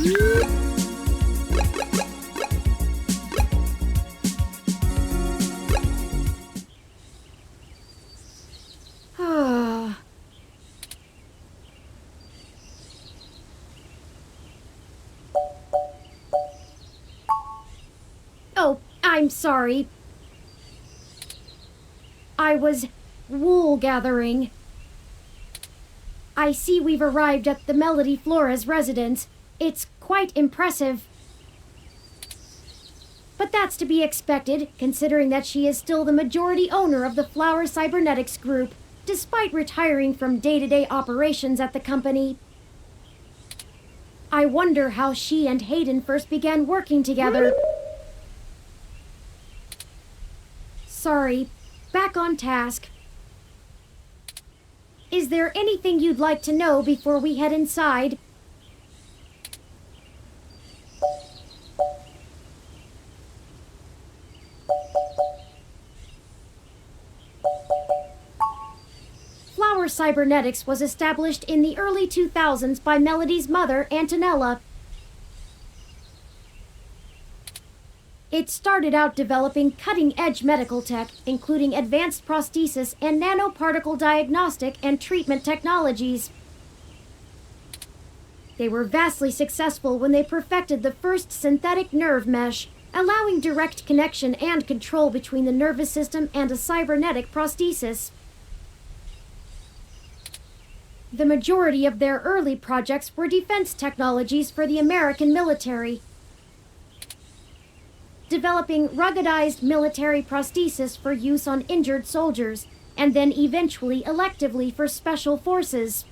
Oh, I'm sorry. I was wool gathering. I see we've arrived at the Melody Flores residence. It's quite impressive. But that's to be expected, considering that she is still the majority owner of the Flower Cybernetics Group, despite retiring from day-to-day operations at the company. I wonder how she and Hayden first began working together. Sorry, back on task. Is there anything you'd like to know before we head inside? Flower Cybernetics was established in the early 2000s by Melody's mother, Antonella. It started out developing cutting-edge medical tech, including advanced prosthesis and nanoparticle diagnostic and treatment technologies. They were vastly successful when they perfected the first synthetic nerve mesh, allowing direct connection and control between the nervous system and a cybernetic prosthesis. The majority of their early projects were defense technologies for the American military, developing ruggedized military prosthesis for use on injured soldiers, and then eventually electively for special forces.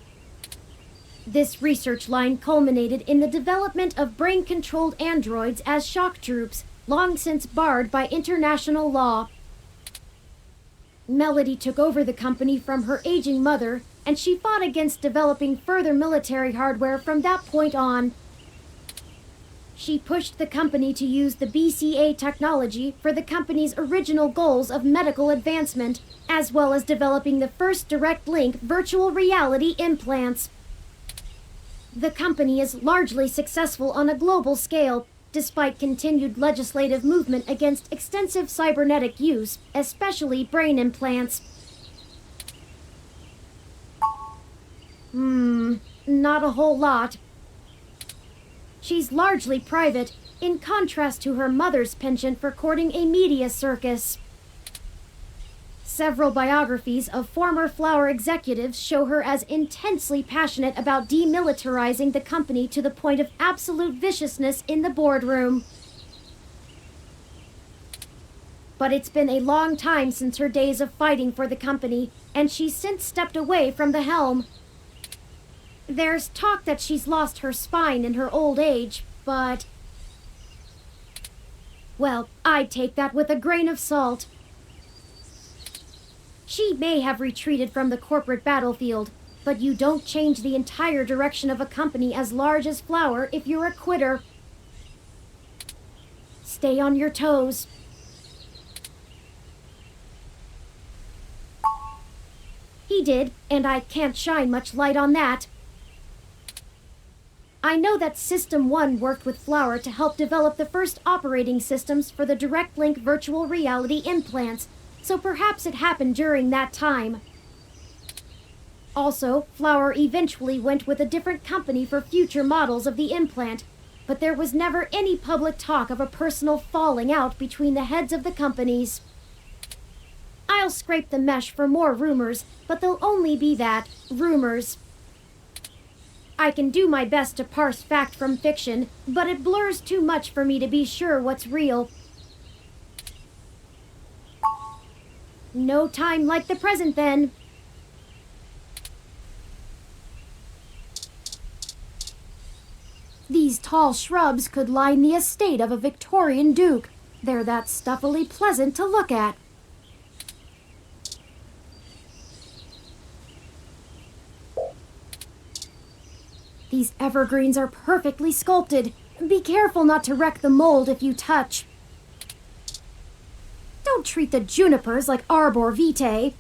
This research line culminated in the development of brain-controlled androids as shock troops, long since barred by international law. Melody took over the company from her aging mother, and she fought against developing further military hardware from that point on. She pushed the company to use the BCA technology for the company's original goals of medical advancement, as well as developing the first direct link virtual reality implants. The company is largely successful on a global scale, despite continued legislative movement against extensive cybernetic use, especially brain implants. Not a whole lot. She's largely private, in contrast to her mother's penchant for courting a media circus. Several biographies of former Flower executives show her as intensely passionate about demilitarizing the company to the point of absolute viciousness in the boardroom. But it's been a long time since her days of fighting for the company, and she's since stepped away from the helm. There's talk that she's lost her spine in her old age, but... well, I'd take that with a grain of salt. She may have retreated from the corporate battlefield, but you don't change the entire direction of a company as large as Flower if you're a quitter. Stay on your toes. He did, and I can't shine much light on that. I know that System 1 worked with Flower to help develop the first operating systems for the direct link virtual reality implants, so perhaps it happened during that time. Also, Flower eventually went with a different company for future models of the implant, but there was never any public talk of a personal falling out between the heads of the companies. I'll scrape the mesh for more rumors, but they'll only be that, rumors. I can do my best to parse fact from fiction, but it blurs too much for me to be sure what's real. No time like the present, then. These tall shrubs could line the estate of a Victorian duke. They're that stuffily pleasant to look at. These evergreens are perfectly sculpted. Be careful not to wreck the mold if you touch. Don't treat the junipers like arbor vitae.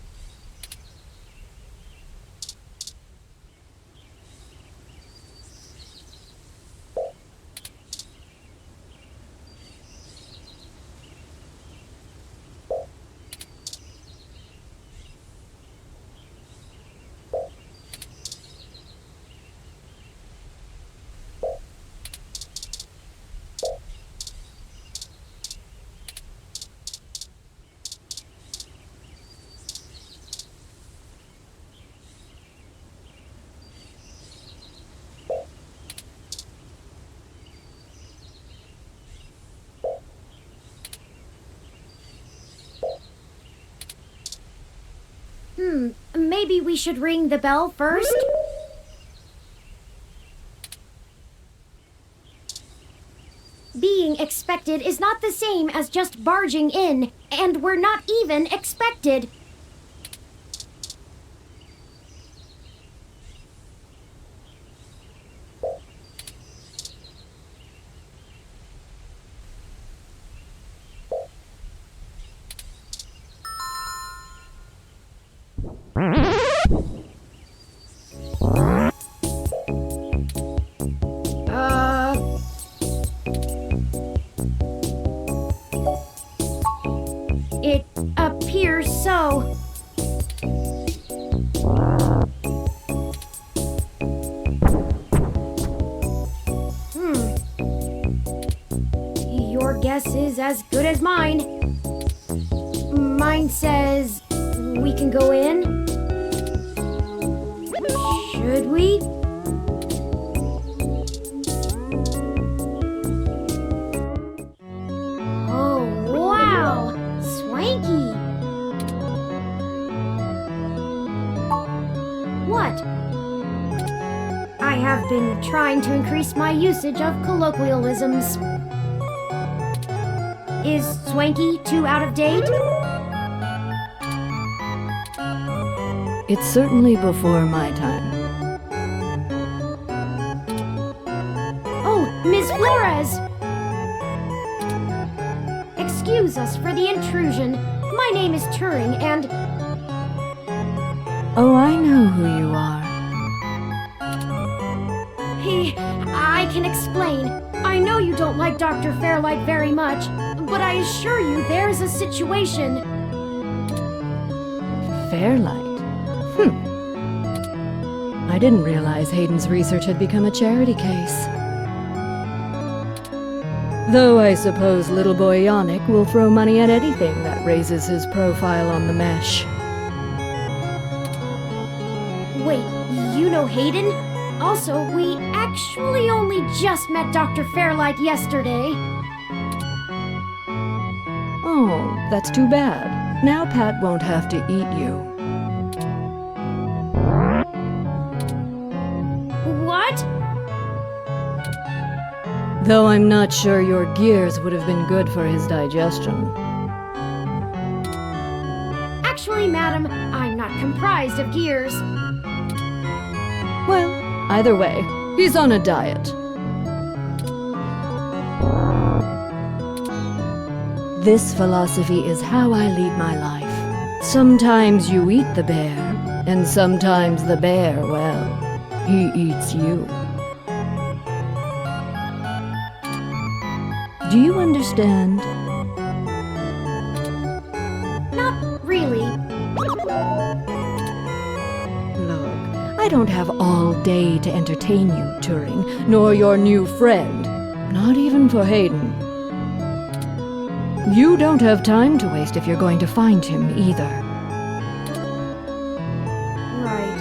Maybe we should ring the bell first? Being expected is not the same as just barging in, and we're not even expected. It appears so. Your guess is as good as mine. Mine says we can go in. Should we? Oh, wow! Swanky! What? I have been trying to increase my usage of colloquialisms. Is swanky too out of date? It's certainly before my time. Oh, Ms. Flores! Excuse us for the intrusion. My name is Turing, and... Oh, I know who you are. I can explain. I know you don't like Dr. Fairlight very much, but I assure you there's a situation. Fairlight? I didn't realize Hayden's research had become a charity case. Though I suppose little boy Yannick will throw money at anything that raises his profile on the mesh. Wait, you know Hayden? Also, we actually only just met Dr. Fairlight yesterday. Oh, that's too bad. Now Pat won't have to eat you. What? Though I'm not sure your gears would have been good for his digestion. Actually, madam, I'm not comprised of gears. Well, either way, he's on a diet. This philosophy is how I lead my life. Sometimes you eat the bear, and sometimes the bear, well, he eats you. Do you understand? Not really. Look, I don't have all day to entertain you, Turing, nor your new friend. Not even for Hayden. You don't have time to waste if you're going to find him either. Right.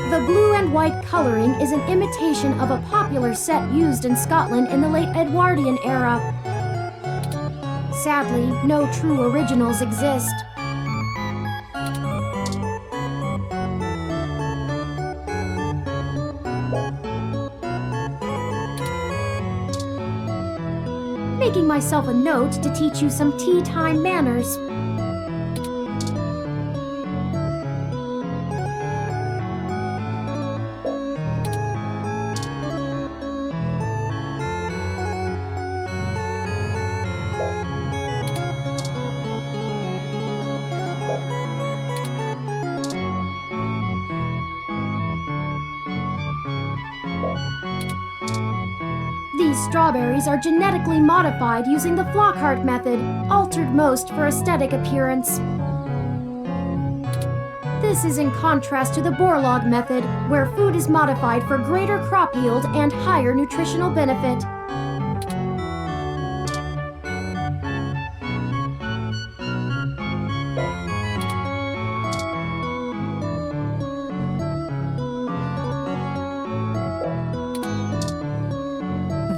The blue and white coloring is an imitation of a popular set used in Scotland in the late Edwardian era. Sadly, no true originals exist. Making myself a note to teach you some tea time manners. These strawberries are genetically modified using the Flockhart method, altered most for aesthetic appearance. This is in contrast to the Borlaug method, where food is modified for greater crop yield and higher nutritional benefit.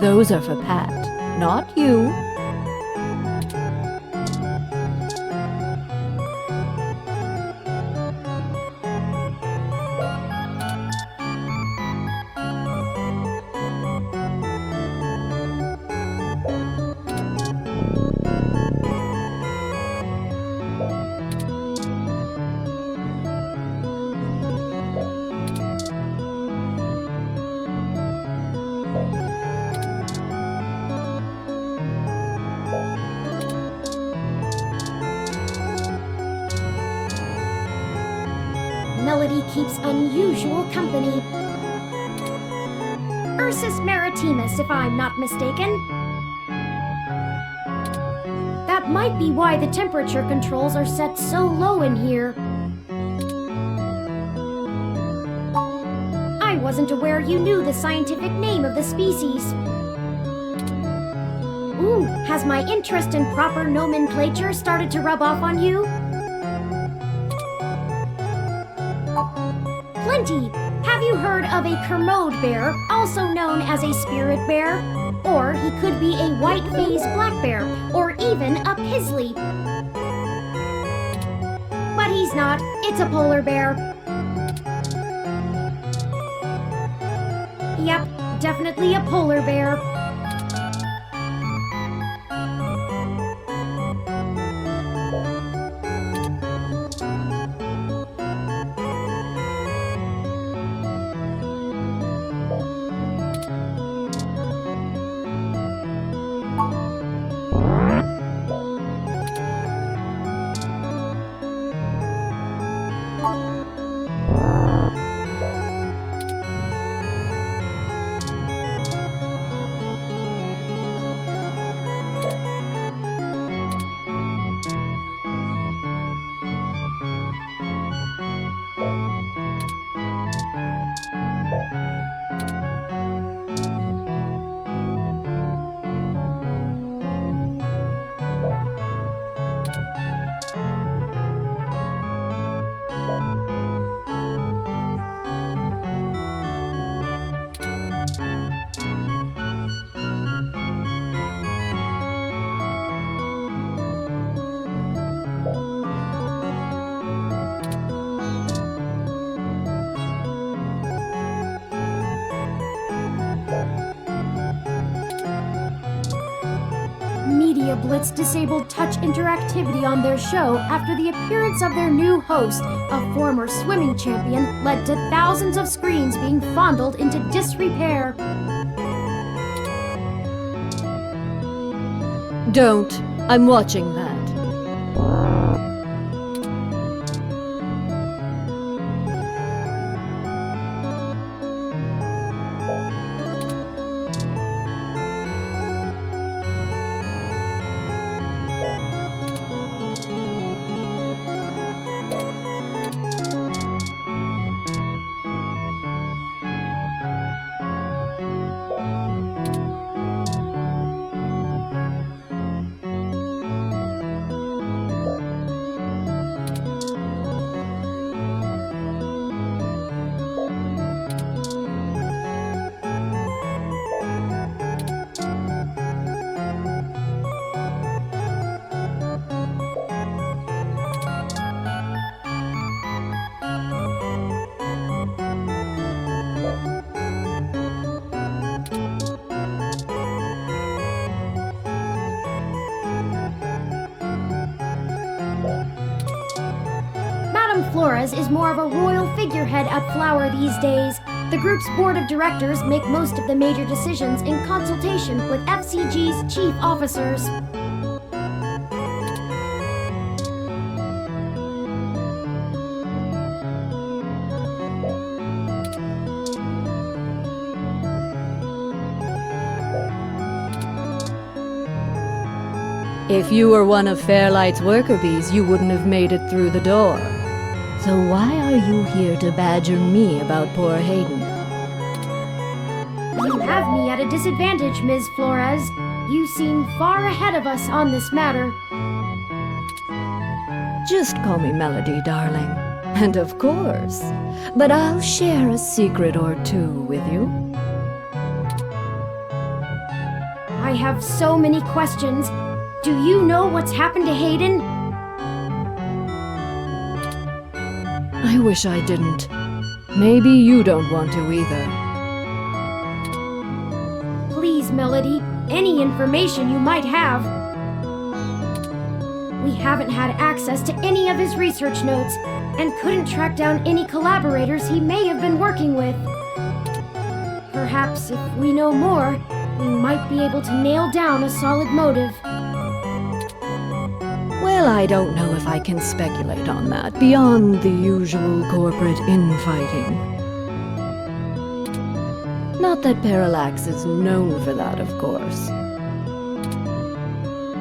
Those are for Pat, not you. Melody keeps unusual company. Ursus maritimus, if I'm not mistaken. That might be why the temperature controls are set so low in here. I wasn't aware you knew the scientific name of the species. Ooh, has my interest in proper nomenclature started to rub off on you? Plenty! Have you heard of a Kermode bear, also known as a spirit bear? Or he could be a white-faced black bear, or even a pizzly. But he's not. It's a polar bear. Yep, definitely a polar bear. Media Blitz disabled touch interactivity on their show after the appearance of their new host, a former swimming champion, led to thousands of screens being fondled into disrepair. Don't. I'm watching that. Flores is more of a royal figurehead at Flower these days. The group's board of directors make most of the major decisions in consultation with FCG's chief officers. If you were one of Fairlight's worker bees, you wouldn't have made it through the door. So why are you here to badger me about poor Hayden? You have me at a disadvantage, Ms. Flores. You seem far ahead of us on this matter. Just call me Melody, darling. And of course. But I'll share a secret or two with you. I have so many questions. Do you know what's happened to Hayden? I wish I didn't. Maybe you don't want to either. Please, Melody, any information you might have. We haven't had access to any of his research notes and couldn't track down any collaborators he may have been working with. Perhaps if we know more, we might be able to nail down a solid motive. Well, I don't know if I can speculate on that, beyond the usual corporate infighting. Not that Parallax is known for that, of course.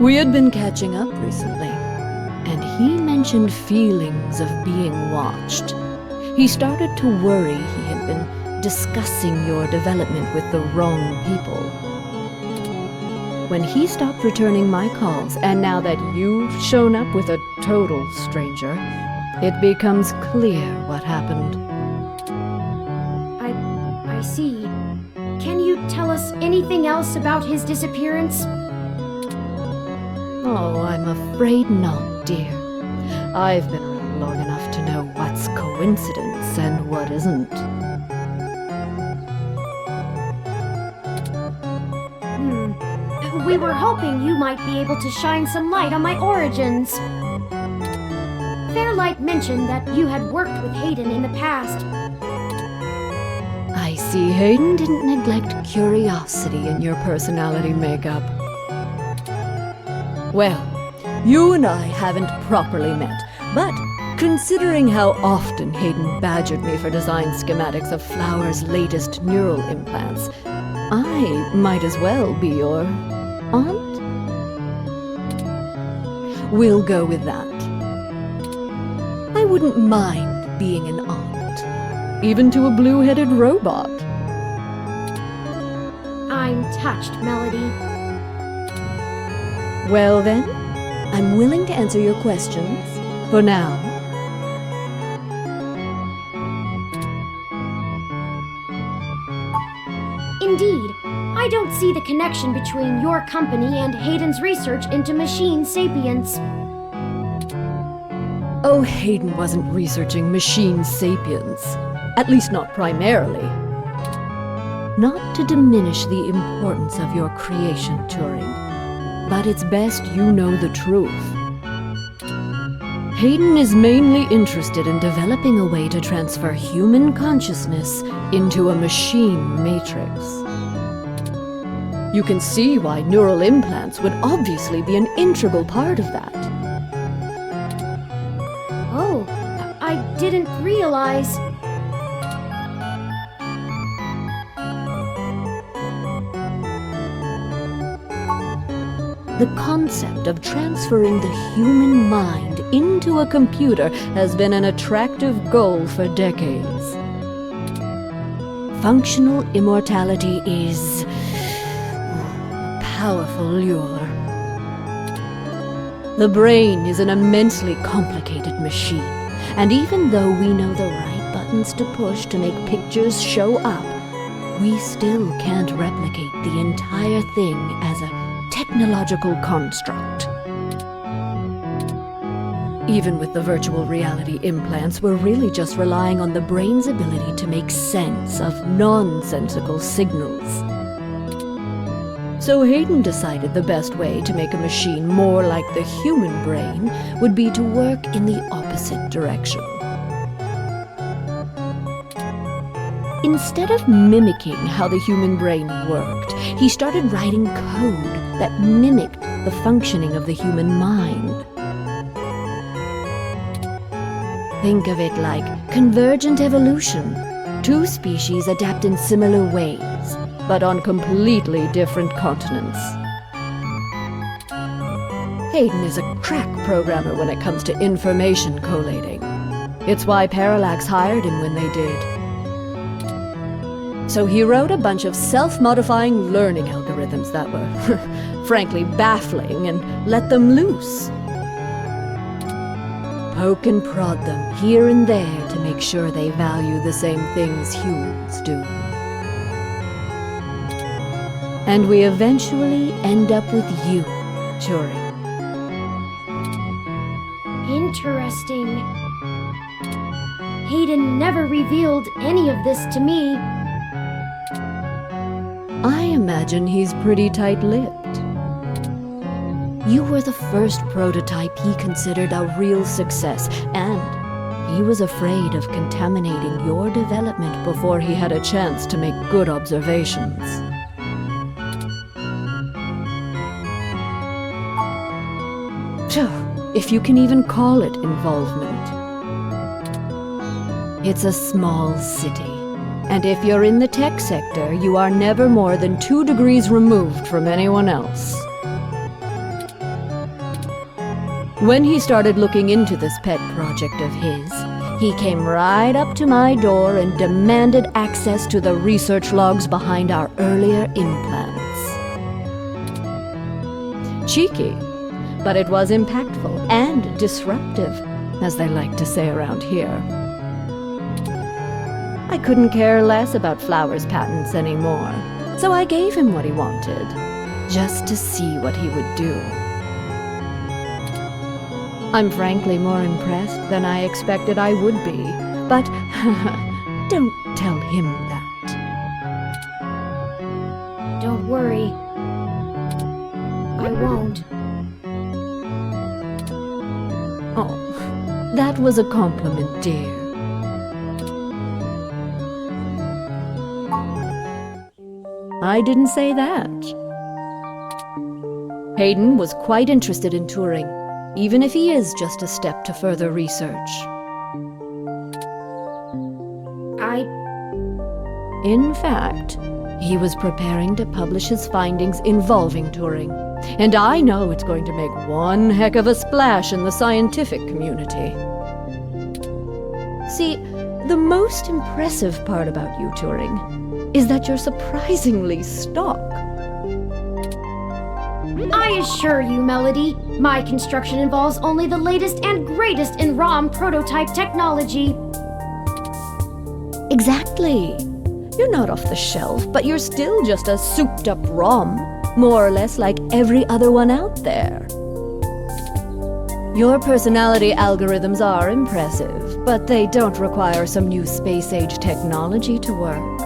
We had been catching up recently, and he mentioned feelings of being watched. He started to worry he had been discussing your development with the wrong people. When he stopped returning my calls, and now that you've shown up with a total stranger, it becomes clear what happened. I see. Can you tell us anything else about his disappearance? Oh, I'm afraid not, dear. I've been around long enough to know what's coincidence and what isn't. We were hoping you might be able to shine some light on my origins. Fairlight mentioned that you had worked with Hayden in the past. I see Hayden didn't neglect curiosity in your personality makeup. Well, you and I haven't properly met, but considering how often Hayden badgered me for design schematics of Flower's latest neural implants, I might as well be your aunt? We'll go with that. I wouldn't mind being an aunt, even to a blue-headed robot. I'm touched, Melody. Well then, I'm willing to answer your questions, for now. Indeed, I don't see the connection between your company and Hayden's research into machine sapience. Oh, Hayden wasn't researching machine sapiens. At least not primarily. Not to diminish the importance of your creation, Turing, but it's best you know the truth. Hayden is mainly interested in developing a way to transfer human consciousness into a machine matrix. You can see why neural implants would obviously be an integral part of that. Oh, I didn't realize. The concept of transferring the human mind into a computer has been an attractive goal for decades. Functional immortality is a powerful lure. The brain is an immensely complicated machine, and even though we know the right buttons to push to make pictures show up, we still can't replicate the entire thing as a technological construct. Even with the virtual reality implants, we're really just relying on the brain's ability to make sense of nonsensical signals. So Hayden decided the best way to make a machine more like the human brain would be to work in the opposite direction. Instead of mimicking how the human brain worked, he started writing code that mimicked the functioning of the human mind. Think of it like convergent evolution. Two species adapt in similar ways, but on completely different continents. Hayden is a crack programmer when it comes to information collating. It's why Parallax hired him when they did. So he wrote a bunch of self-modifying learning algorithms that were, frankly, baffling and let them loose. Poke and prod them here and there to make sure they value the same things humans do. And we eventually end up with you, Turing. Interesting. Hayden never revealed any of this to me. I imagine he's pretty tight-lipped. You were the first prototype he considered a real success, and he was afraid of contaminating your development before he had a chance to make good observations. Phew, if you can even call it involvement. It's a small city. And if you're in the tech sector, you are never more than 2 degrees removed from anyone else. When he started looking into this pet project of his, he came right up to my door and demanded access to the research logs behind our earlier implants. Cheeky, but it was impactful and disruptive, as they like to say around here. I couldn't care less about Flowers' patents anymore, so I gave him what he wanted, just to see what he would do. I'm frankly more impressed than I expected I would be, but don't tell him that. Don't worry. I won't. Oh, that was a compliment, dear. I didn't say that. Hayden was quite interested in Turing, even if he is just a step to further research. In fact, he was preparing to publish his findings involving Turing, and I know it's going to make one heck of a splash in the scientific community. See, the most impressive part about you, Turing, is that you're surprisingly stock. I assure you, Melody, my construction involves only the latest and greatest in ROM prototype technology. Exactly. You're not off the shelf, but you're still just a souped-up ROM, more or less like every other one out there. Your personality algorithms are impressive, but they don't require some new space-age technology to work.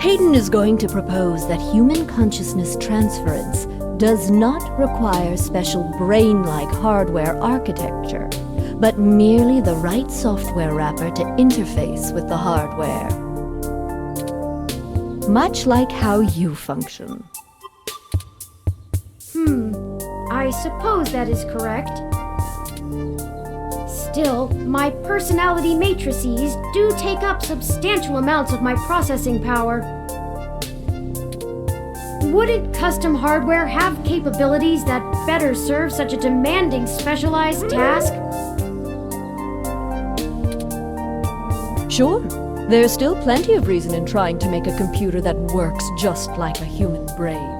Hayden is going to propose that human consciousness transference does not require special brain-like hardware architecture, but merely the right software wrapper to interface with the hardware. Much like how you function. I suppose that is correct. Still, my personality matrices do take up substantial amounts of my processing power. Wouldn't custom hardware have capabilities that better serve such a demanding specialized task? Sure, there's still plenty of reason in trying to make a computer that works just like a human brain.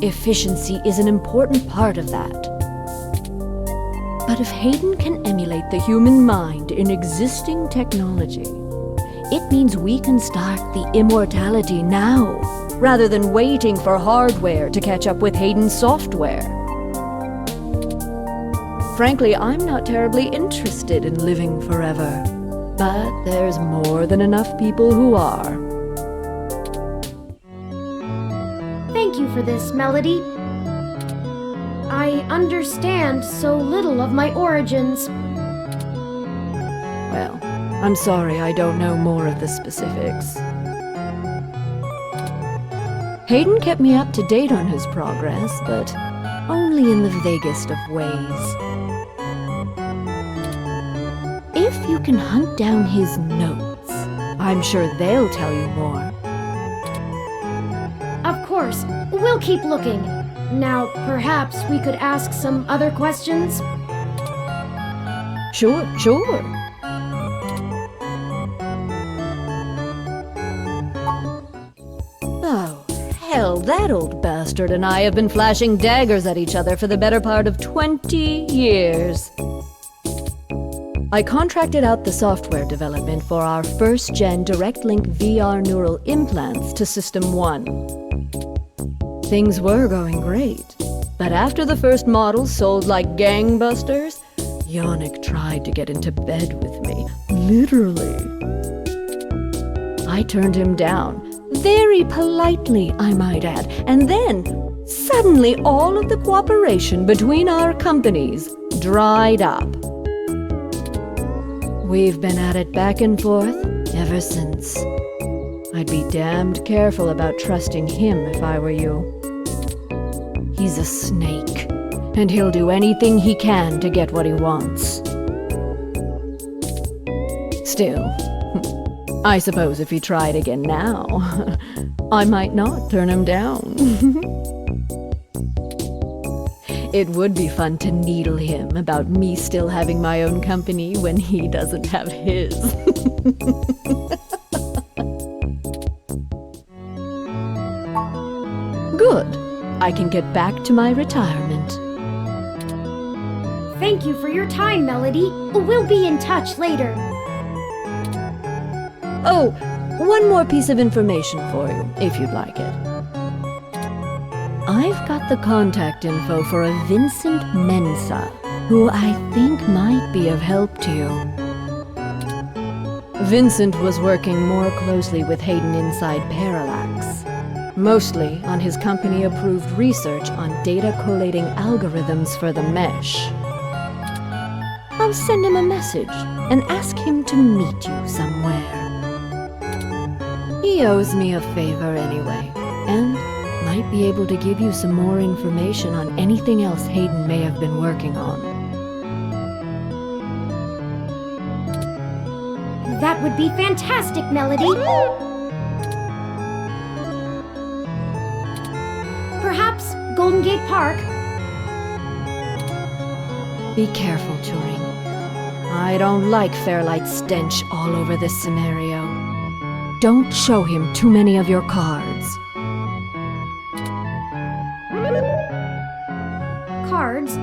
Efficiency is an important part of that. But if Hayden can emulate the human mind in existing technology, it means we can start the immortality now, rather than waiting for hardware to catch up with Hayden's software. Frankly, I'm not terribly interested in living forever, but there's more than enough people who are. Thank you for this, Melody. I understand so little of my origins. Well, I'm sorry I don't know more of the specifics. Hayden kept me up to date on his progress, but only in the vaguest of ways. If you can hunt down his notes, I'm sure they'll tell you more. Of course, we'll keep looking. Now, perhaps we could ask some other questions? Sure. Oh, hell, that old bastard and I have been flashing daggers at each other for the better part of 20 years. I contracted out the software development for our first-gen direct-link VR neural implants to System 1. Things were going great, but after the first models sold like gangbusters, Yannick tried to get into bed with me, literally. I turned him down, very politely, I might add, and then, suddenly all of the cooperation between our companies dried up. We've been at it back and forth ever since. I'd be damned careful about trusting him if I were you. He's a snake, and he'll do anything he can to get what he wants. Still, I suppose if he tried again now, I might not turn him down. It would be fun to needle him about me still having my own company when he doesn't have his. Good. I can get back to my retirement. Thank you for your time, Melody. We'll be in touch later. Oh, one more piece of information for you, if you'd like it. I've got the contact info for a Vincent Mensa, who I think might be of help to you. Vincent was working more closely with Hayden inside Parallax, mostly on his company-approved research on data collating algorithms for the mesh. I'll send him a message and ask him to meet you somewhere. He owes me a favor anyway, and might be able to give you some more information on anything else Hayden may have been working on. That would be fantastic, Melody. Perhaps Golden Gate Park? Be careful, Turing. I don't like Fairlight's stench all over this scenario. Don't show him too many of your cards. Cards?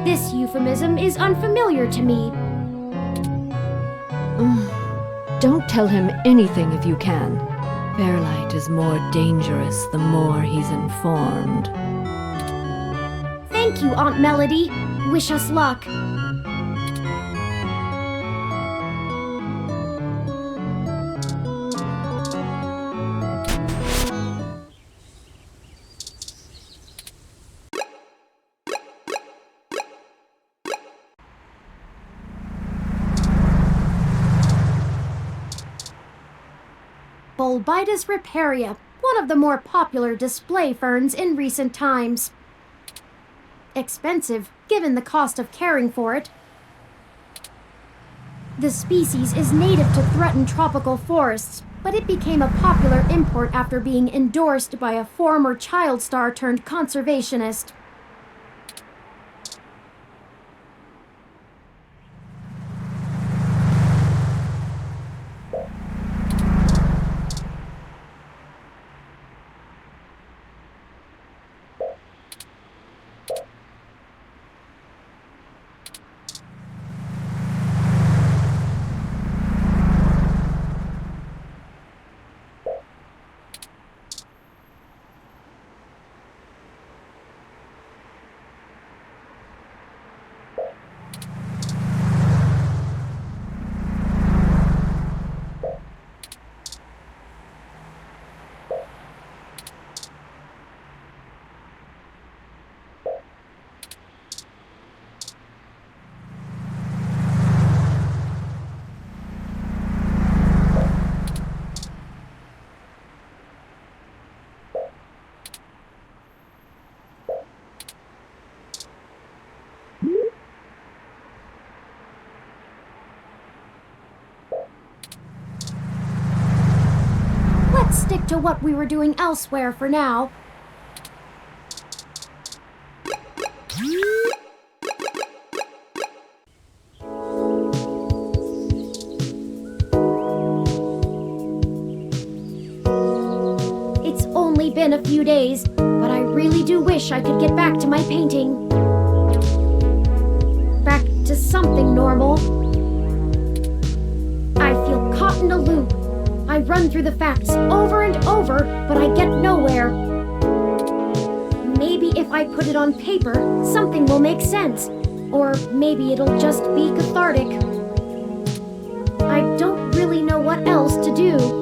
This euphemism is unfamiliar to me. Don't tell him anything if you can. Fairlight is more dangerous the more he's informed. Thank you, Aunt Melody. Wish us luck. Bulbitis riparia, one of the more popular display ferns in recent times. Expensive, given the cost of caring for it. The species is native to threatened tropical forests, but it became a popular import after being endorsed by a former child star turned conservationist. Stick to what we were doing elsewhere for now. It's only been a few days, but I really do wish I could get back to my painting. Back to something normal. I feel caught in a loop. I run through the facts over and over, but I get nowhere. Maybe if I put it on paper, something will make sense. Or maybe it'll just be cathartic. I don't really know what else to do.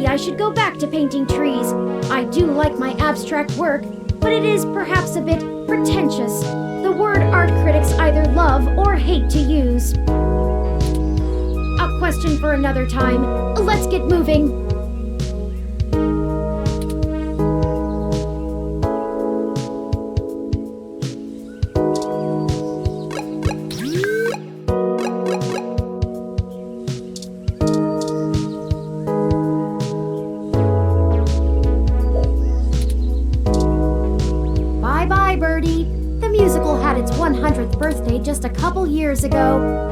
I should go back to painting trees. I do like my abstract work, but it is perhaps a bit pretentious. The word art critics either love or hate to use. A question for another time. Let's get moving. Birdie. The musical had its 100th birthday just a couple years ago.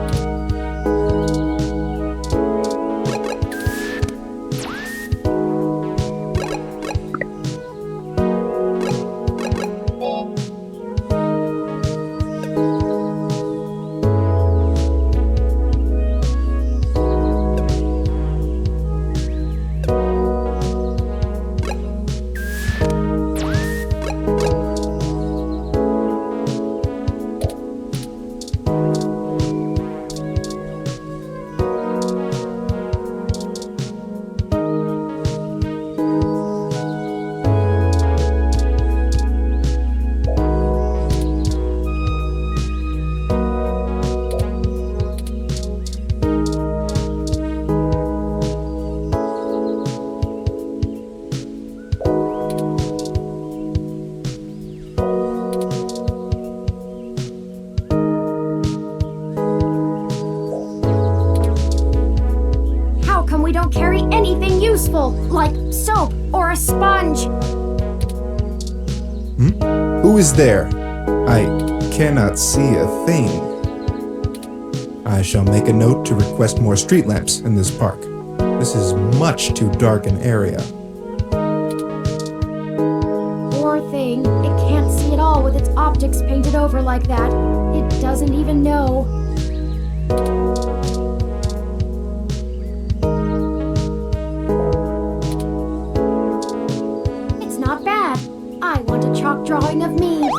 We don't carry anything useful, like soap or a sponge. Who is there? I cannot see a thing. I shall make a note to request more street lamps in this park. This is much too dark an area. Poor thing. It can't see at all with its optics painted over like that. It doesn't even know. I want a chalk drawing of me.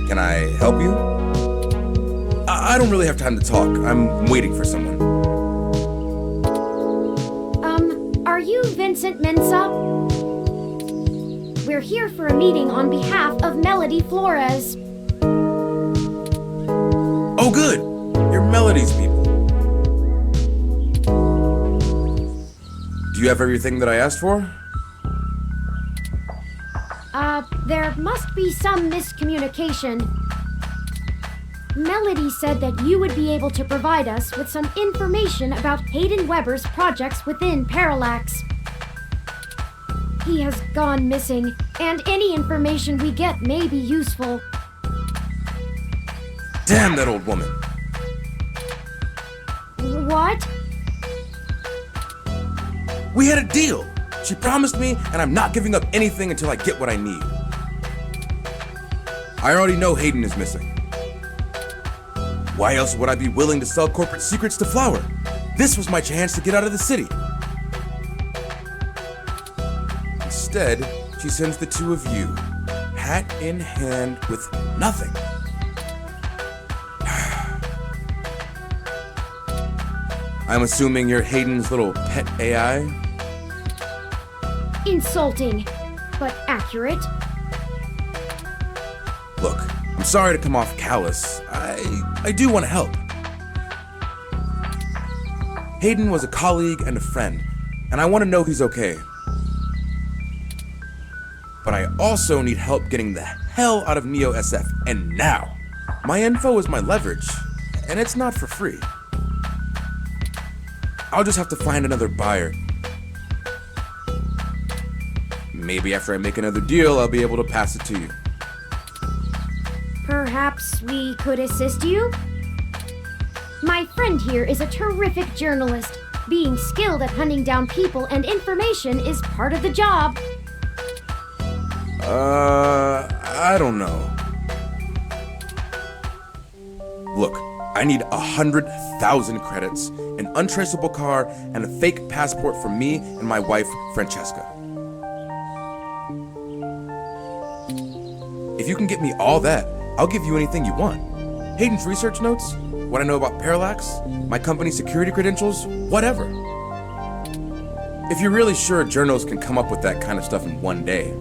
Can I help you? I don't really have time to talk. I'm waiting for someone. Are you Vincent Mensa? We're here for a meeting on behalf of Melody Flores. Oh, good. You're Melody's people. you have everything that I asked for? There must be some miscommunication. Melody said that you would be able to provide us with some information about Hayden Weber's projects within Parallax. He has gone missing, and any information we get may be useful. Damn that old woman. What? We had a deal. She promised me, and I'm not giving up anything until I get what I need. I already know Hayden is missing. Why else would I be willing to sell corporate secrets to Flower? This was my chance to get out of the city. Instead, she sends the two of you, hat in hand with nothing. I'm assuming you're Hayden's little pet AI? Insulting, but accurate. Look, I'm sorry to come off callous. I do want to help. Hayden was a colleague and a friend, and I want to know he's okay. But I also need help getting the hell out of Neo SF, and now. My info is my leverage, and it's not for free. I'll just have to find another buyer. Maybe after I make another deal, I'll be able to pass it to you. Perhaps we could assist you? My friend here is a terrific journalist. Being skilled at hunting down people and information is part of the job. I don't know. Look, I need 100,000 credits, an untraceable car, and a fake passport for me and my wife, Francesca. If you can get me all that, I'll give you anything you want. Hayden's research notes, what I know about Parallax, my company's security credentials, whatever. If you're really sure journals can come up with that kind of stuff in one day.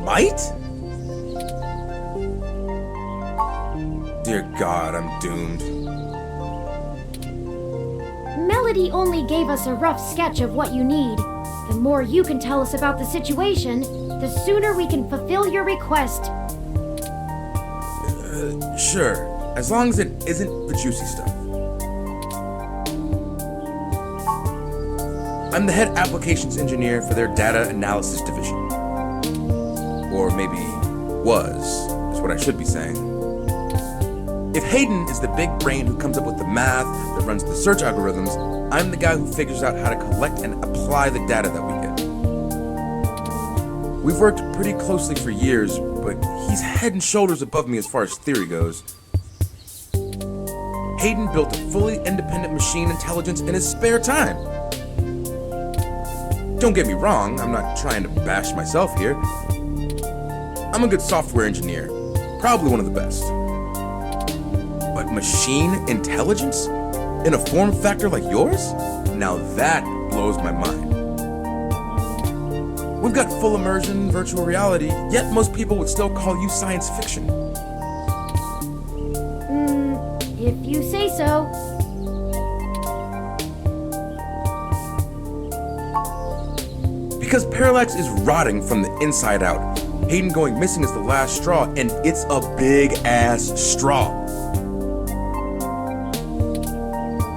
Might? Dear God, I'm doomed. Melody only gave us a rough sketch of what you need. The more you can tell us about the situation, the sooner we can fulfill your request. Sure, as long as it isn't the juicy stuff. I'm the head applications engineer for their data analysis division. Or maybe was, is what I should be saying. If Hayden is the big brain who comes up with the math that runs the search algorithms, I'm the guy who figures out how to collect and apply the data that we get. We've worked pretty closely for years, but he's head and shoulders above me as far as theory goes. Hayden built a fully independent machine intelligence in his spare time. Don't get me wrong, I'm not trying to bash myself here. I'm a good software engineer, probably one of the best. But machine intelligence? In a form factor like yours? Now that blows my mind. We've got full immersion, virtual reality, yet most people would still call you science fiction. If you say so. Because Parallax is rotting from the inside out. Hayden going missing is the last straw, and it's a big-ass straw.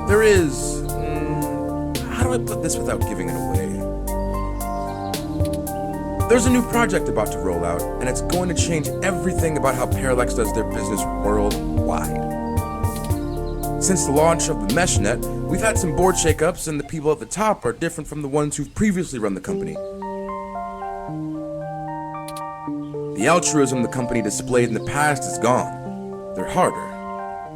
There is... how do I put this without giving it away? There's a new project about to roll out, and it's going to change everything about how Parallax does their business worldwide. Since the launch of the MeshNet, we've had some board shakeups, and the people at the top are different from the ones who've previously run the company. The altruism the company displayed in the past is gone. They're harder,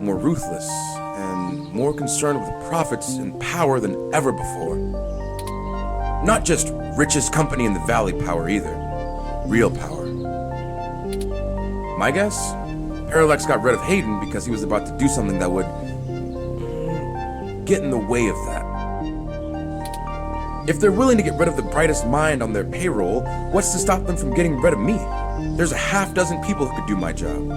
more ruthless, and more concerned with profits and power than ever before. Not just richest company in the valley power either. Real power. My guess? Parallax got rid of Hayden because he was about to do something that would get in the way of that. If they're willing to get rid of the brightest mind on their payroll, what's to stop them from getting rid of me? There's a half dozen people who could do my job.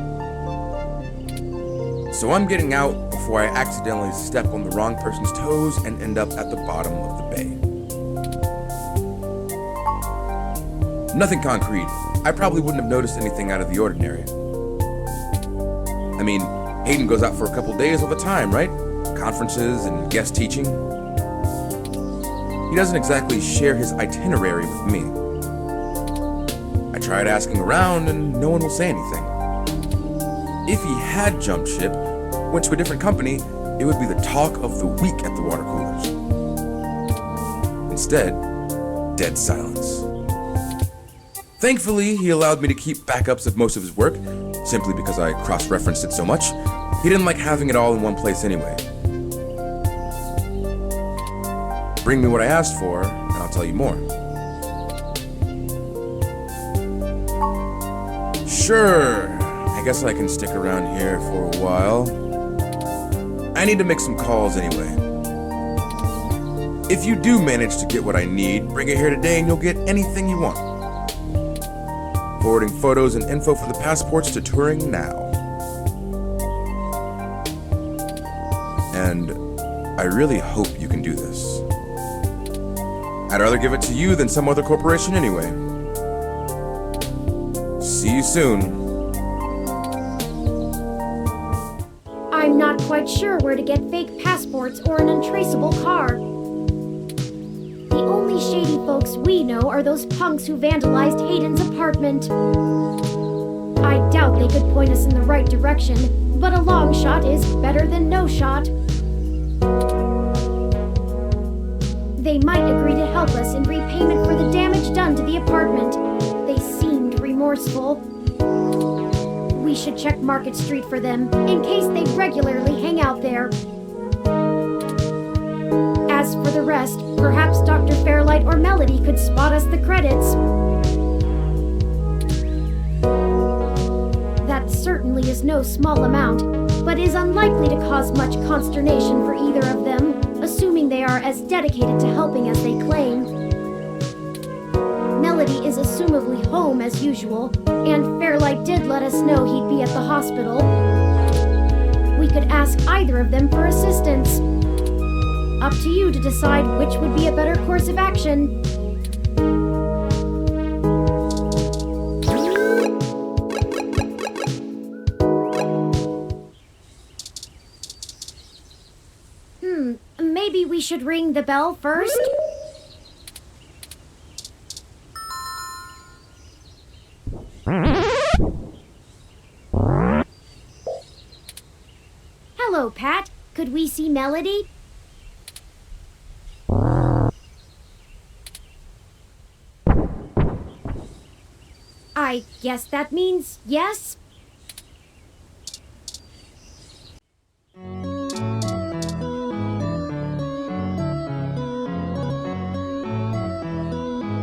So I'm getting out before I accidentally step on the wrong person's toes and end up at the bottom of the bay. Nothing concrete. I probably wouldn't have noticed anything out of the ordinary. I mean, Hayden goes out for a couple days all the time, right? Conferences and guest teaching. He doesn't exactly share his itinerary with me. I tried asking around and no one will say anything. If he had jumped ship, went to a different company, it would be the talk of the week at the water coolers. Instead, dead silence. Thankfully, he allowed me to keep backups of most of his work, simply because I cross-referenced it so much. He didn't like having it all in one place anyway. Bring me what I asked for, and I'll tell you more. Sure, I guess I can stick around here for a while. I need to make some calls anyway. If you do manage to get what I need, bring it here today and you'll get anything you want. Forwarding photos and info for the passports to touring now. And I really hope you can do this. I'd rather give it to you than some other corporation anyway. See you soon. I'm not quite sure where to get fake passports or an untraceable car. The only shady folks we know are those punks who vandalized Hayden's apartment. I doubt they could point us in the right direction, but a long shot is better than no shot. They might agree to help us in repayment for the damage done to the apartment. They seemed remorseful. We should check Market Street for them, in case they regularly hang out there. As for the rest, perhaps Dr. Fairlight or Melody could spot us the credits. That certainly is no small amount, but is unlikely to cause much consternation for either of them, assuming they are as dedicated to helping as they claim. Melody is assumably home as usual, and Fairlight did let us know he'd be at the hospital. We could ask either of them for assistance. Up to you to decide which would be a better course of action. Maybe we should ring the bell first? Hello, Pat. Could we see Melody? I guess that means yes?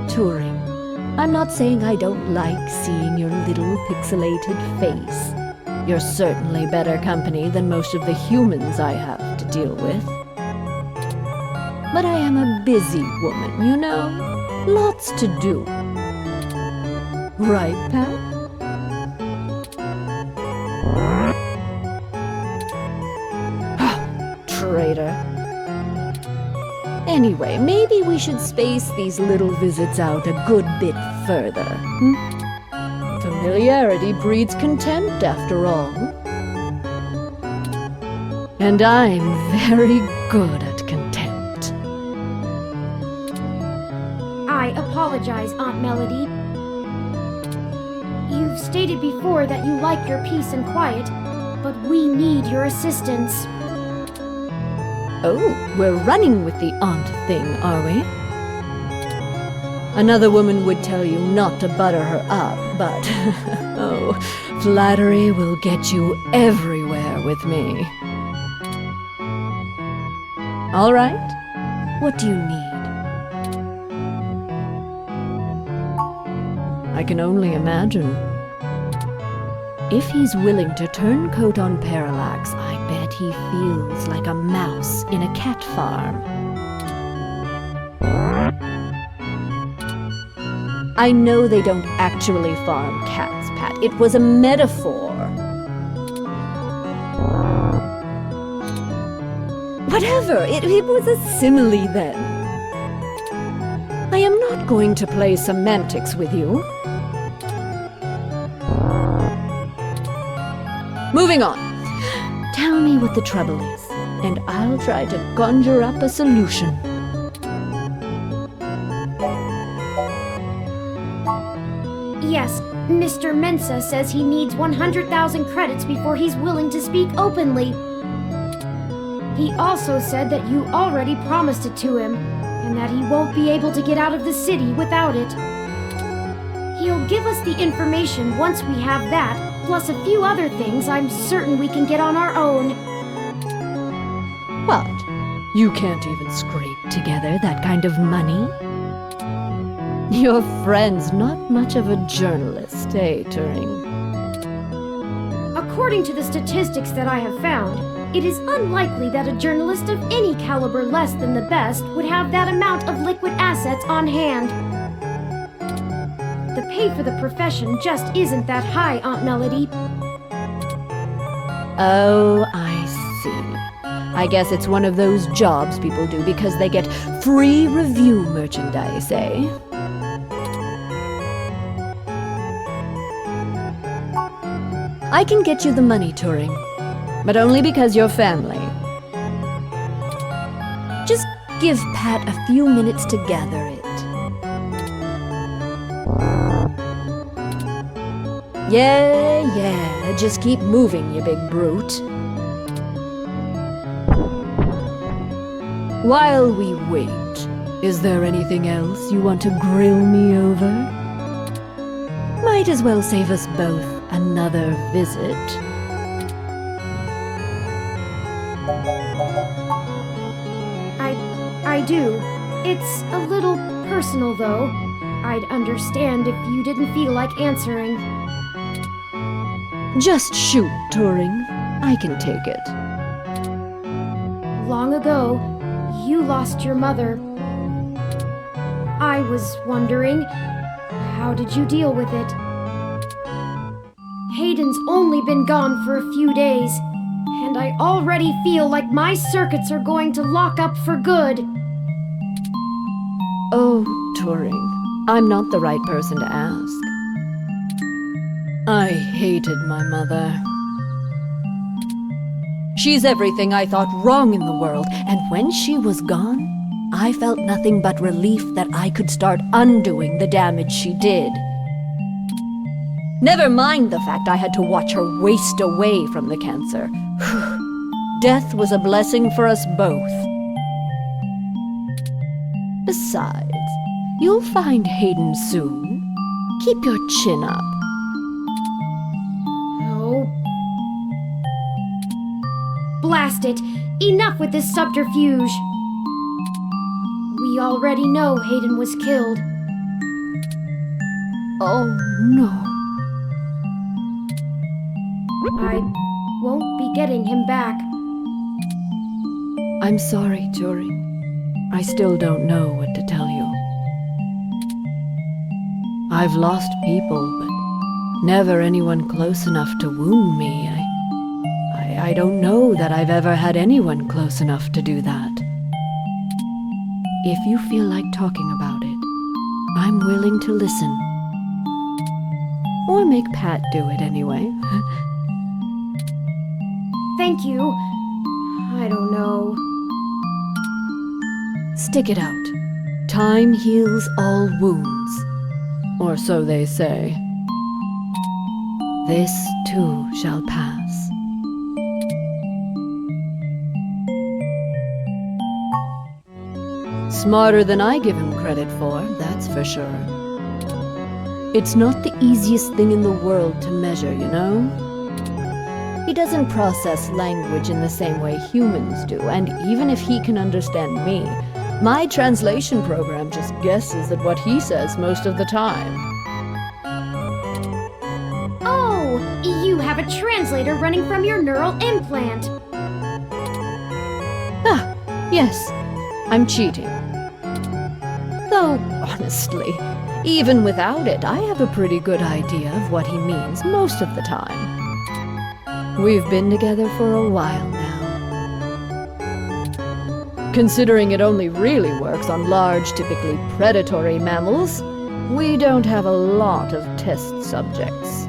Touring. I'm not saying I don't like seeing your little pixelated face. You're certainly better company than most of the humans I have to deal with. But I am a busy woman, you know? Lots to do. Right, Pat? Traitor. Anyway, maybe we should space these little visits out a good bit further. Familiarity breeds contempt, after all. And I'm very good at contempt. I apologize, Aunt Melody. You've stated before that you like your peace and quiet, but we need your assistance. Oh, we're running with the aunt thing, are we? Another woman would tell you not to butter her up, but oh, flattery will get you everywhere with me. All right, what do you need? I can only imagine. If he's willing to turn coat on Parallax, I bet he feels like a mouse in a cat farm. I know they don't actually farm cats, Pat. It was a metaphor. Whatever, it was a simile then. I am not going to play semantics with you. Moving on. Tell me what the trouble is, and I'll try to conjure up a solution. Yes, Mr. Mensa says he needs 100,000 credits before he's willing to speak openly. He also said that you already promised it to him, and that he won't be able to get out of the city without it. He'll give us the information once we have that, plus a few other things I'm certain we can get on our own. What? You can't even scrape together that kind of money? Your friend's not much of a journalist, eh, Turing? According to the statistics that I have found, it is unlikely that a journalist of any caliber less than the best would have that amount of liquid assets on hand. The pay for the profession just isn't that high, Aunt Melody. Oh, I see. I guess it's one of those jobs people do because they get free review merchandise, eh? I can get you the money, Turing, but only because you're family. Just give Pat a few minutes to gather it. Yeah, just keep moving, you big brute. While we wait, is there anything else you want to grill me over? Might as well save us both another visit. I do. It's a little personal, though. I'd understand if you didn't feel like answering. Just shoot, Turing. I can take it. Long ago, you lost your mother. I was wondering, how did you deal with it? Hayden's only been gone for a few days, and I already feel like my circuits are going to lock up for good. Oh, Turing, I'm not the right person to ask. I hated my mother. She's everything I thought wrong in the world, and when she was gone, I felt nothing but relief that I could start undoing the damage she did. Never mind the fact I had to watch her waste away from the cancer. Death was a blessing for us both. Besides, you'll find Hayden soon. Keep your chin up. Oh. Blast it! Enough with this subterfuge! We already know Hayden was killed. Oh, no. I won't be getting him back. I'm sorry, Turing. I still don't know what to tell you. I've lost people, but never anyone close enough to wound me. I don't know that I've ever had anyone close enough to do that. If you feel like talking about it, I'm willing to listen. Or make Pat do it anyway. Thank you. I don't know. Stick it out. Time heals all wounds. Or so they say. This too shall pass. Smarter than I give him credit for, that's for sure. It's not the easiest thing in the world to measure, you know? He doesn't process language in the same way humans do, and even if he can understand me, my translation program just guesses at what he says most of the time. Oh, you have a translator running from your neural implant. Ah, yes, I'm cheating. Though, honestly, even without it, I have a pretty good idea of what he means most of the time. We've been together for a while now. considering it only really works on large, typically predatory mammals, we don't have a lot of test subjects.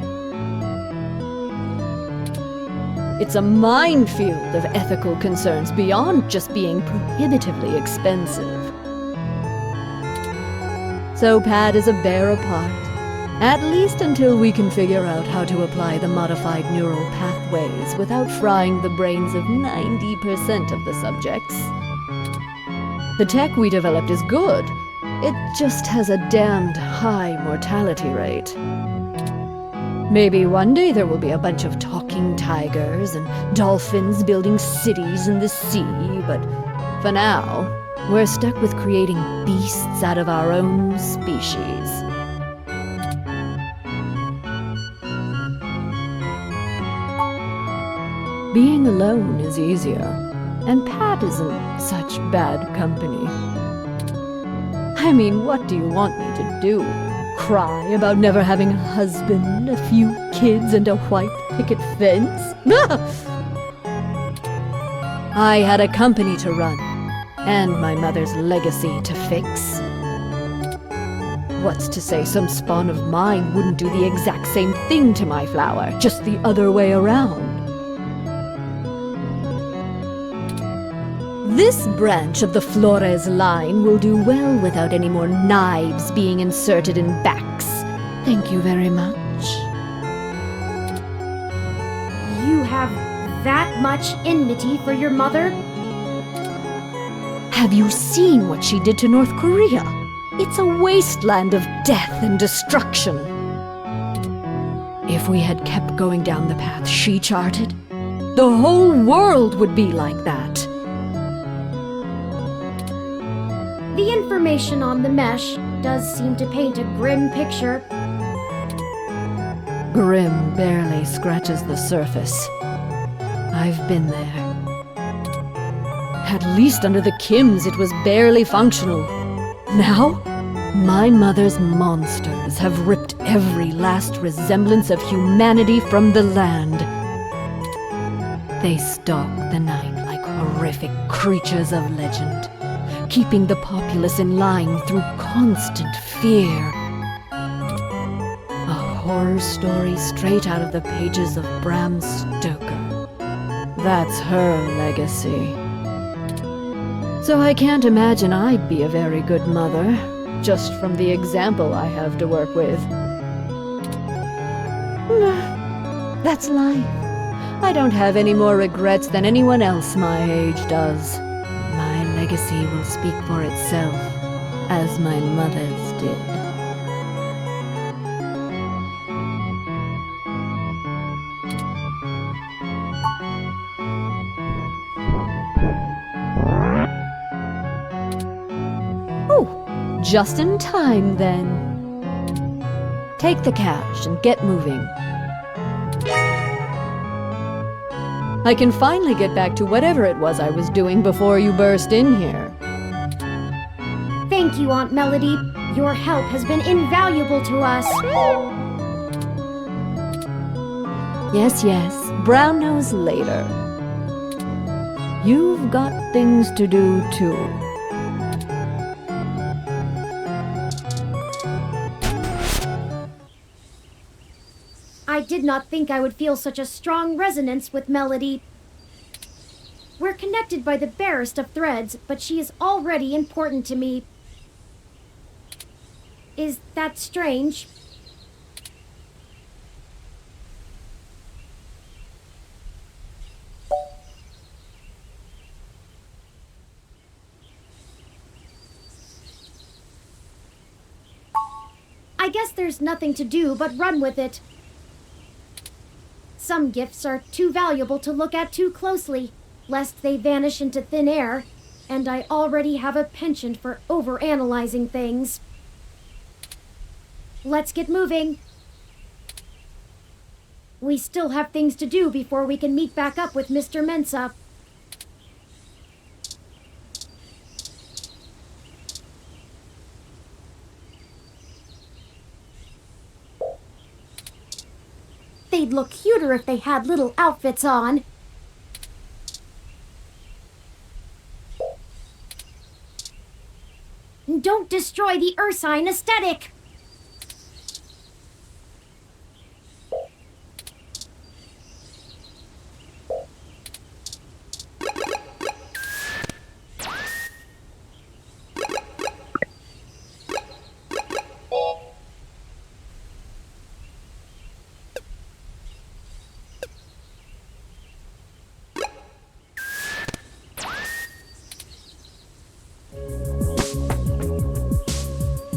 It's a minefield of ethical concerns beyond just being prohibitively expensive. So Pat is a bear apart, at least until we can figure out how to apply the modified neural pathways without frying the brains of 90% of the subjects. The tech we developed is good. It just has a damned high mortality rate. Maybe one day there will be a bunch of talking tigers and dolphins building cities in the sea, but for now, we're stuck with creating beasts out of our own species. Being alone is easier, and Pat isn't such bad company. I mean, what do you want me to do? Cry about never having a husband, a few kids, and a white picket fence? I had a company to run, and my mother's legacy to fix. What's to say some spawn of mine wouldn't do the exact same thing to my flower, just the other way around? This branch of the Flores line will do well without any more knives being inserted in backs. Thank you very much. You have that much enmity for your mother? Have you seen what she did to North Korea? It's a wasteland of death and destruction. If we had kept going down the path she charted, the whole world would be like that. The information on the mesh does seem to paint a grim picture. Grim barely scratches the surface. I've been there. At least under the Kims it was barely functional. Now, my mother's monsters have ripped every last resemblance of humanity from the land. They stalk the night like horrific creatures of legend, keeping the populace in line through constant fear. A horror story straight out of the pages of Bram Stoker. That's her legacy. So I can't imagine I'd be a very good mother, just from the example I have to work with. That's life. I don't have any more regrets than anyone else my age does. My legacy will speak for itself, as my mother's did. Oh, just in time then. Take the cash and get moving. I can finally get back to whatever it was I was doing before you burst in here. Thank you, Aunt Melody. Your help has been invaluable to us. Yes, brown nose later. You've got things to do too. I did not think I would feel such a strong resonance with Melody. We're connected by the barest of threads, but she is already important to me. Is that strange? I guess there's nothing to do but run with it. Some gifts are too valuable to look at too closely, lest they vanish into thin air, and I already have a penchant for overanalyzing things. Let's get moving. We still have things to do before we can meet back up with Mr. Mensa. They'd look cuter if they had little outfits on. don't destroy the Ursine aesthetic!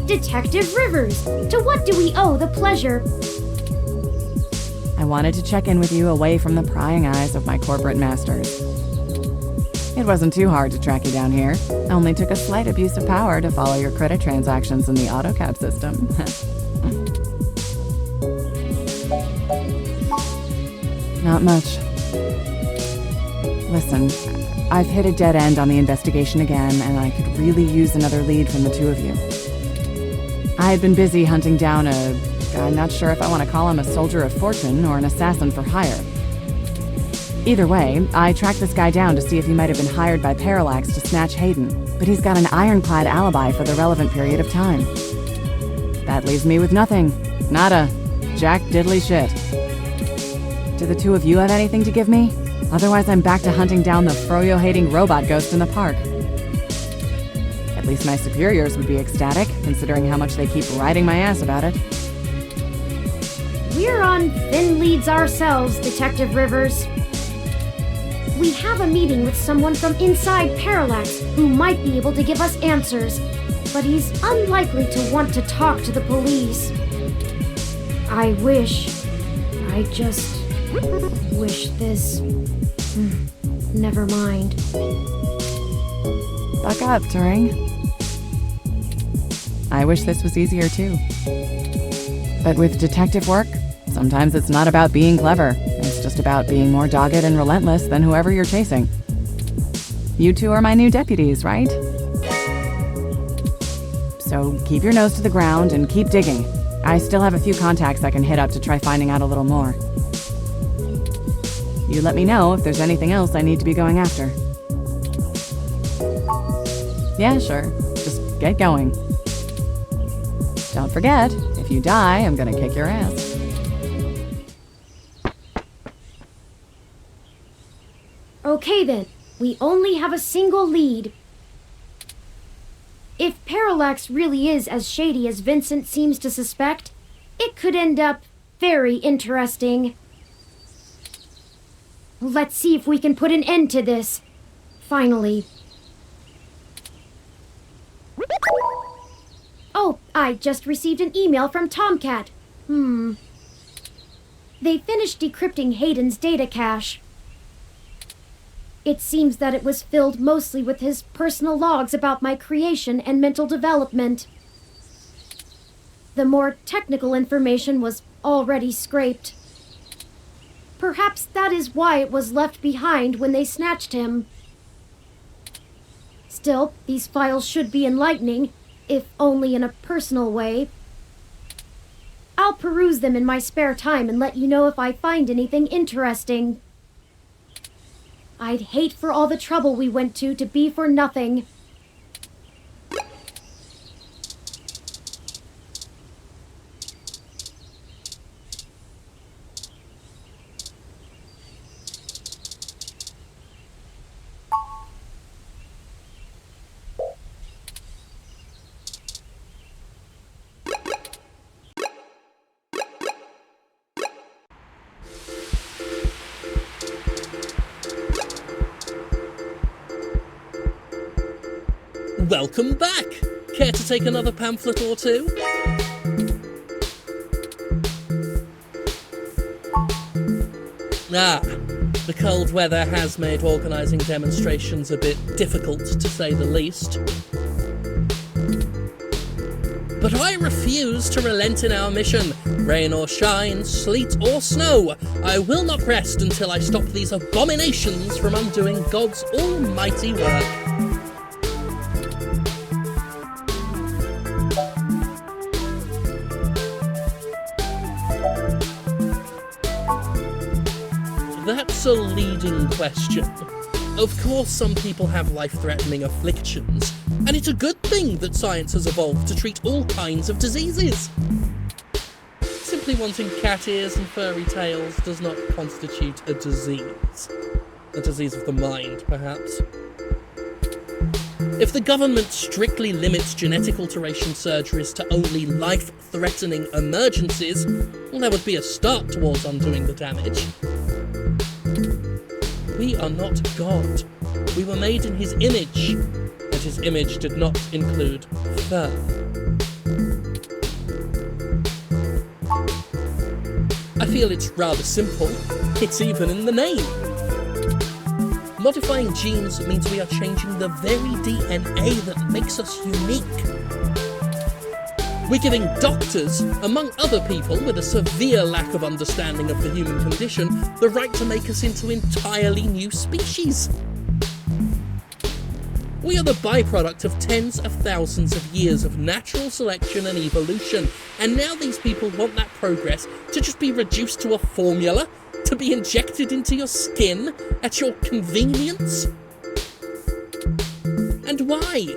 Detective Rivers, to what do we owe the pleasure? I wanted to check in with you away from the prying eyes of my corporate masters. It wasn't too hard to track you down here. Only took a slight abuse of power to follow your credit transactions in the AutoCAD system. Not much. Listen, I've hit a dead end on the investigation again, and I could really use another lead from the two of you. I had been busy hunting down I'm not sure if I want to call him a soldier of fortune or an assassin for hire. Either way, I tracked this guy down to see if he might have been hired by Parallax to snatch Hayden, but he's got an ironclad alibi for the relevant period of time. That leaves me with nothing. Nada. Jack diddly shit. Do the two of you have anything to give me? Otherwise, I'm back to hunting down the froyo-hating robot ghost in the park. At least my superiors would be ecstatic, considering how much they keep riding my ass about it. We're on thin leads ourselves, Detective Rivers. We have a meeting with someone from inside Parallax who might be able to give us answers, but he's unlikely to want to talk to the police. I just wish this... Never mind. Buck up, Turing. I wish this was easier too. But with detective work, sometimes it's not about being clever. It's just about being more dogged and relentless than whoever you're chasing. You two are my new deputies, right? So keep your nose to the ground and keep digging. I still have a few contacts I can hit up to try finding out a little more. You let me know if there's anything else I need to be going after. Yeah, sure. Just get going. Don't forget, if you die, I'm gonna kick your ass. Okay then, we only have a single lead. If Parallax really is as shady as Vincent seems to suspect, it could end up very interesting. Let's see if we can put an end to this. Finally. Oh, I just received an email from Tomcat. They finished decrypting Hayden's data cache. It seems that it was filled mostly with his personal logs about my creation and mental development. The more technical information was already scraped. Perhaps that is why it was left behind when they snatched him. Still, these files should be enlightening, if only in a personal way. I'll peruse them in my spare time and let you know if I find anything interesting. I'd hate for all the trouble we went to be for nothing. Welcome back! Care to take another pamphlet or two? The cold weather has made organising demonstrations a bit difficult, to say the least. But I refuse to relent in our mission. Rain or shine, sleet or snow, I will not rest until I stop these abominations from undoing God's almighty work. That's a leading question. Of course some people have life-threatening afflictions, And it's a good thing that science has evolved to treat all kinds of diseases. Simply wanting cat ears and furry tails does not constitute a disease. A disease of the mind, perhaps. If the government strictly limits genetic alteration surgeries to only life-threatening emergencies, well, that would be a start towards undoing the damage. We are not God. We were made in his image, and his image did not include fur. I feel it's rather simple. It's even in the name. Modifying genes means we are changing the very DNA that makes us unique. We're giving doctors, among other people with a severe lack of understanding of the human condition, the right to make us into entirely new species. We are the byproduct of tens of thousands of years of natural selection and evolution, and now these people want that progress to just be reduced to a formula, to be injected into your skin at your convenience? And why?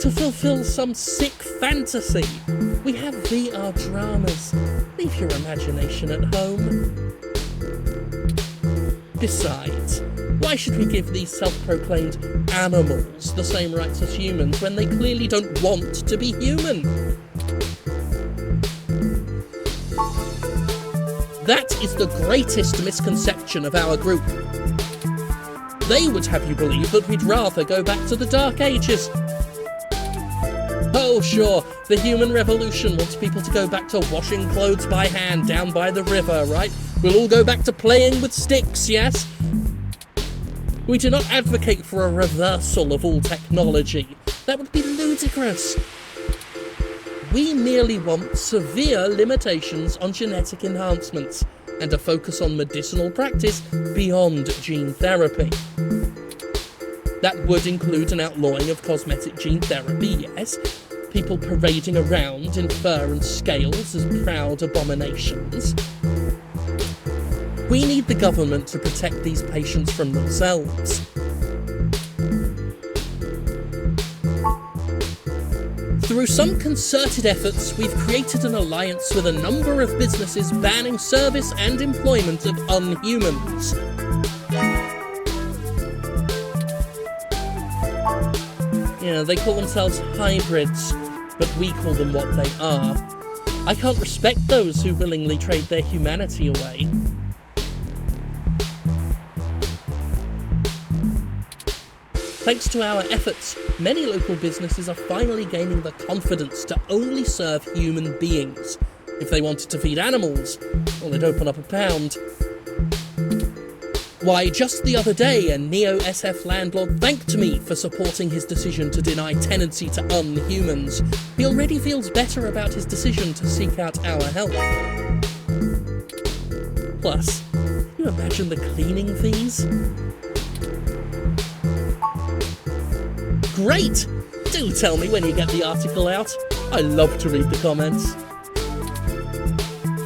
To fulfill some sick fantasy. We have VR dramas. Leave your imagination at home. Besides, why should we give these self-proclaimed animals the same rights as humans when they clearly don't want to be human? That is the greatest misconception of our group. They would have you believe that we'd rather go back to the Dark Ages. Oh sure, the human revolution wants people to go back to washing clothes by hand down by the river, right? We'll all go back to playing with sticks, yes? We do not advocate for a reversal of all technology. That would be ludicrous. We merely want severe limitations on genetic enhancements and a focus on medicinal practice beyond gene therapy. That would include an outlawing of cosmetic gene therapy, yes, people parading around in fur and scales as proud abominations. We need the government to protect these patients from themselves. Through some concerted efforts, we've created an alliance with a number of businesses banning service and employment of unhumans. Yeah, they call themselves hybrids, but we call them what they are. I can't respect those who willingly trade their humanity away. Thanks to our efforts, many local businesses are finally gaining the confidence to only serve human beings. If they wanted to feed animals, well, they'd open up a pound. Why, just the other day, a neo-SF landlord thanked me for supporting his decision to deny tenancy to unhumans. He already feels better about his decision to seek out our help. Plus, can you imagine the cleaning fees? Great! Do tell me when you get the article out. I love to read the comments.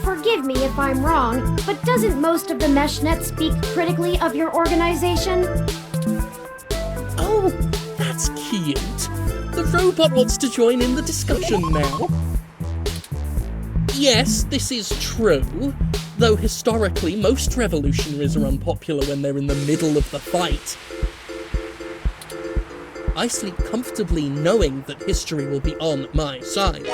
Forgive me if I'm wrong, but doesn't most of the meshnet speak critically of your organization? Oh, that's cute. The robot wants to join in the discussion now. Yes, this is true, though historically most revolutionaries are unpopular when they're in the middle of the fight. I sleep comfortably knowing that history will be on my side.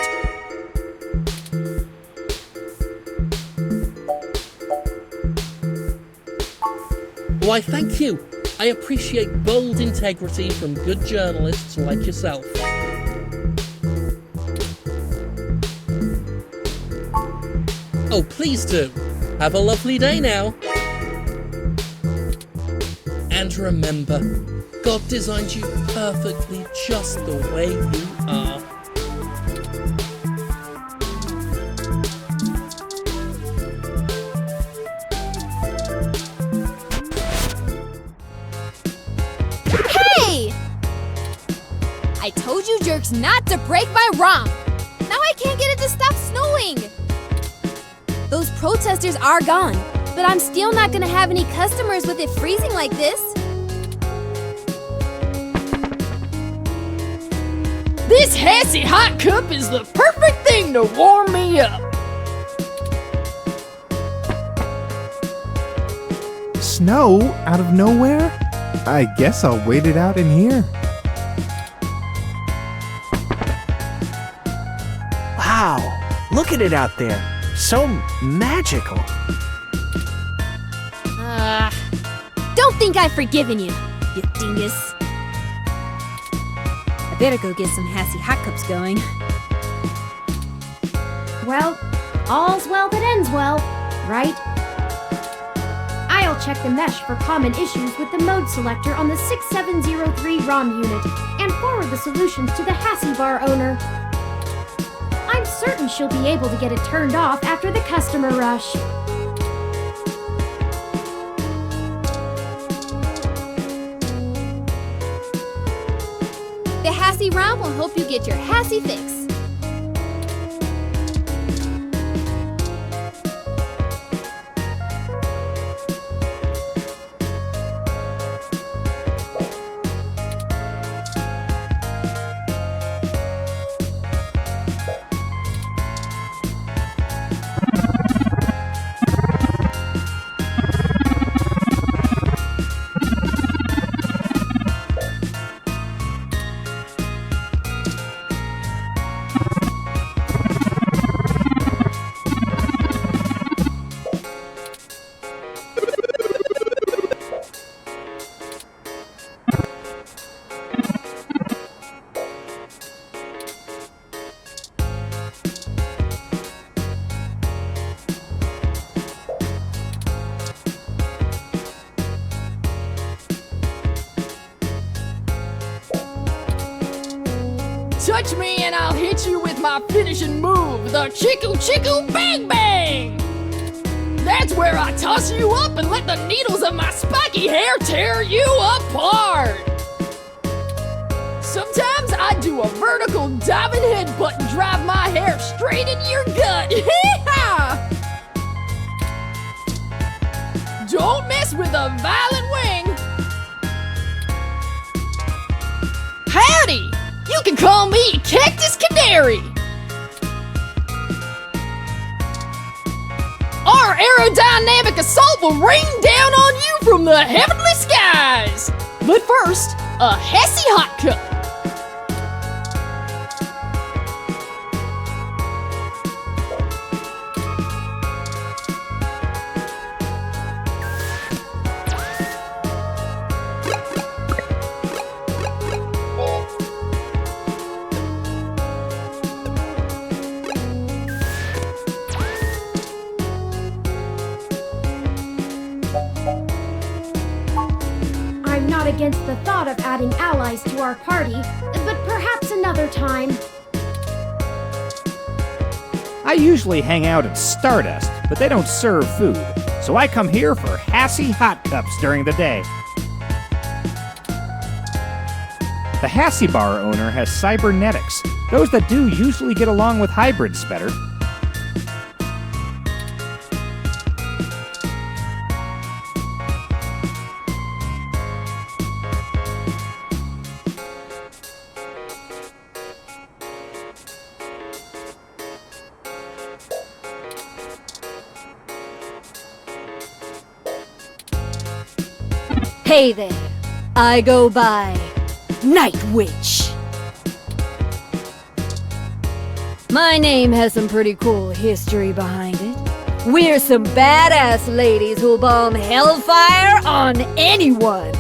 Why, thank you. I appreciate bold integrity from good journalists like yourself. Oh, please do. Have a lovely day now. And remember, God designed you perfectly just the way you are. Hey! I told you jerks not to break my ROM. Now I can't get it to stop snowing. Those protesters are gone, but I'm still not gonna have any customers with it freezing like this. This Hassy hot cup is the perfect thing to warm me up. Snow out of nowhere? I guess I'll wait it out in here. Wow, look at it out there. So magical. Don't think I've forgiven you, you dingus. I better go get some Hassy hot cups going. Well, all's well that ends well, right? I'll check the mesh for common issues with the mode selector on the 6703 ROM unit and forward the solutions to the Hassy bar owner. I'm certain she'll be able to get it turned off after the customer rush. The Hassy ROM will help you get your Hassy fix. Touch me and I'll hit you with my finishing move, the Chiku Chiku Bang Bang! That's where I toss you up and let the needles of my spiky hair tear you apart! Sometimes I do a vertical diving headbutt and drive my hair straight in your gut! Hee-haw! Don't mess with a violent wing! Howdy! You can call me Cactus Canary! Our aerodynamic assault will rain down on you from the heavenly skies! But first, a Hassy hot cup! I'm not against the thought of adding allies to our party, but perhaps another time. I usually hang out at Stardust, but they don't serve food, so I come here for Hassy hot cups during the day. The Hassy bar owner has cybernetics. Those that do usually get along with hybrids better. Hey there, I go by Night Witch. My name has some pretty cool history behind it. We're some badass ladies who'll bomb hellfire on anyone.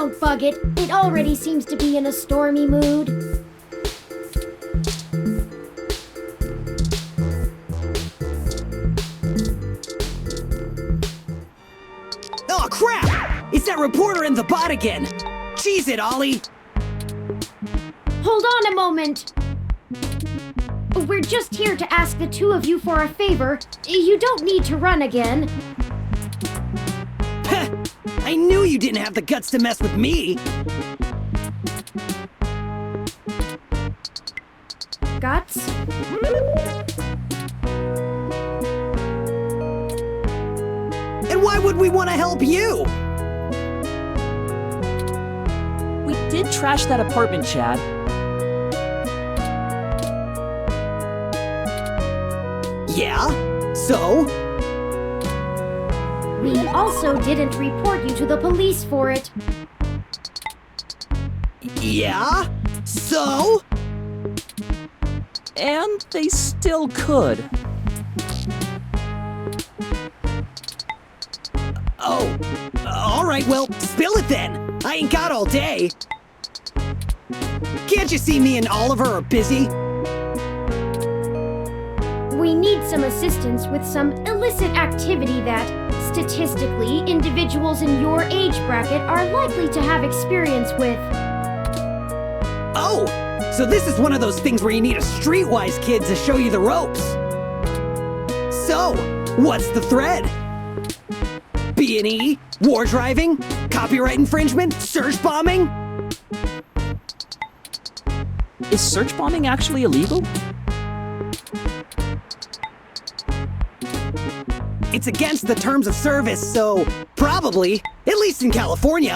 Don't bug it. It already seems to be in a stormy mood. Oh, crap! It's that reporter in the bot again! Cheese it, Ollie! Hold on a moment. We're just here to ask the two of you for a favor. You don't need to run again. I knew you didn't have the guts to mess with me! Guts? And why would we want to help you? We did trash that apartment, Chad. Yeah? So? We also didn't report you to the police for it. Yeah? So? And they still could. Oh, alright, well, spill it then. I ain't got all day. Can't you see me and Oliver are busy? We need some assistance with some illicit activity that, statistically, individuals in your age bracket are likely to have experience with. Oh, so this is one of those things where you need a streetwise kid to show you the ropes. So, what's the thread? B&E? War driving? Copyright infringement? Search bombing? Is search bombing actually illegal? It's against the terms of service, so probably, at least in California.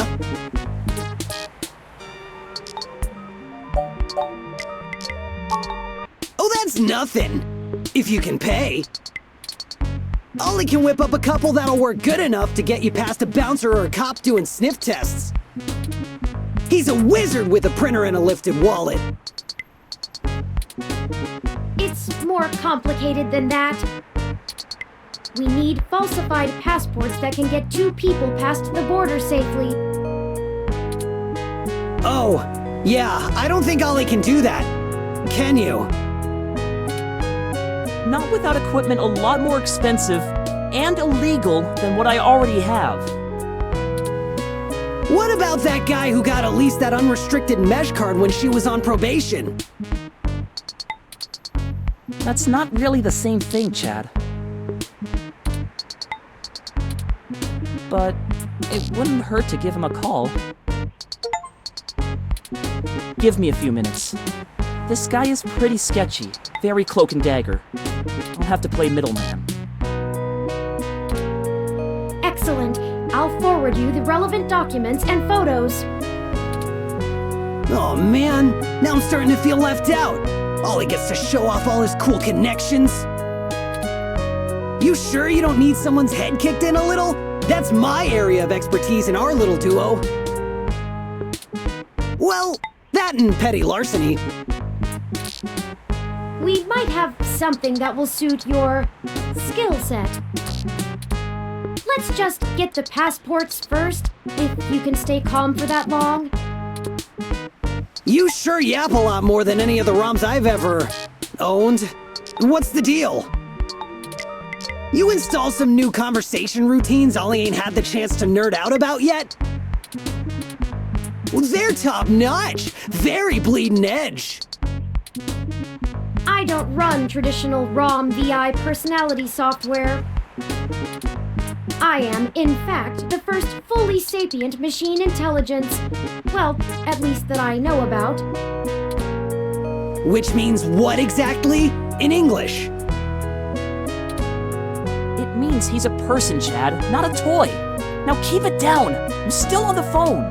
Oh, that's nothing, if you can pay. Ollie can whip up a couple that'll work good enough to get you past a bouncer or a cop doing sniff tests. He's a wizard with a printer and a lifted wallet. It's more complicated than that. We need falsified passports that can get two people past the border safely. Oh, yeah, I don't think Ollie can do that. Can you? Not without equipment a lot more expensive and illegal than what I already have. What about that guy who got at least that unrestricted mesh card when she was on probation? That's not really the same thing, Chad. But it wouldn't hurt to give him a call. Give me a few minutes. This guy is pretty sketchy, very cloak and dagger. I'll have to play middleman. Excellent. I'll forward you the relevant documents and photos. Oh man, now I'm starting to feel left out. Ollie gets to show off all his cool connections. You sure you don't need someone's head kicked in a little? That's my area of expertise in our little duo. Well, that and petty larceny. We might have something that will suit your skill set. Let's just get the passports first, if you can stay calm for that long. You sure yap a lot more than any of the ROMs I've ever owned. What's the deal? You install some new conversation routines Ollie ain't had the chance to nerd out about yet? Well, they're top-notch. Very bleeding edge. I don't run traditional ROM VI personality software. I am, in fact, the first fully sapient machine intelligence. Well, at least that I know about. Which means what exactly? In English? It means he's a person, Chad, not a toy. Now keep it down. I'm still on the phone.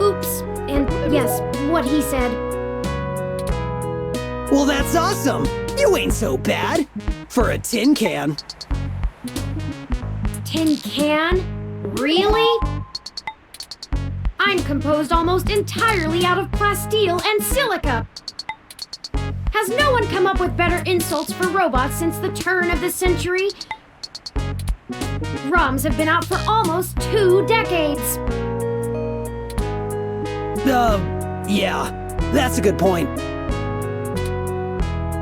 Oops. And yes, what he said. Well, that's awesome. You ain't so bad. For a tin can. Tin can? Really? I'm composed almost entirely out of plasteel and silica. Has no one come up with better insults for robots since the turn of the century? ROMs have been out for almost 2 decades. Yeah, that's a good point.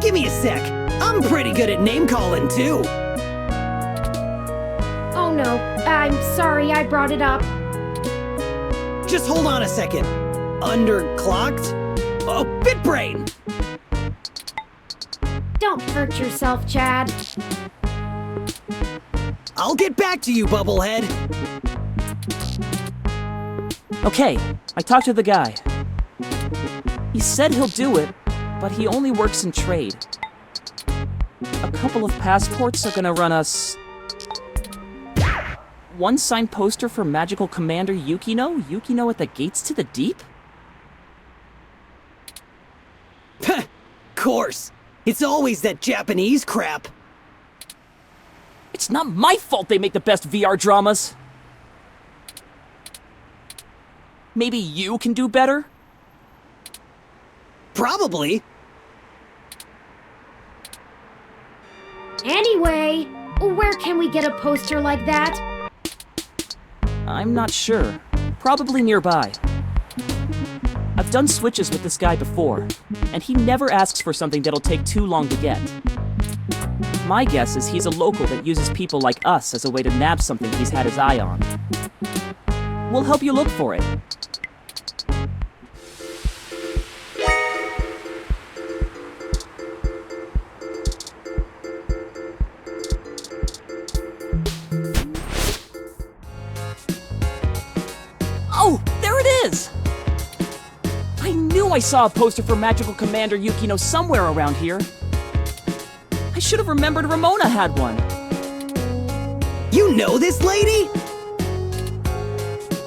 Give me a sec. I'm pretty good at name-calling, too. Oh no, I'm sorry I brought it up. Just hold on a second. Underclocked? Oh, BitBrain! Don't hurt yourself, Chad. I'll get back to you, Bubblehead. Okay, I talked to the guy. He said he'll do it, but he only works in trade. A couple of passports are gonna run us... one signed poster for Magical Commander Yukino? Yukino at the Gates to the Deep? Course. It's always that Japanese crap. It's not my fault they make the best VR dramas. Maybe you can do better? Probably. Anyway, where can we get a poster like that? I'm not sure. Probably nearby. I've done switches with this guy before, and he never asks for something that'll take too long to get. My guess is he's a local that uses people like us as a way to nab something he's had his eye on. We'll help you look for it. Oh, there it is! I knew I saw a poster for Magical Commander Yukino somewhere around here. I should have remembered Ramona had one. You know this lady?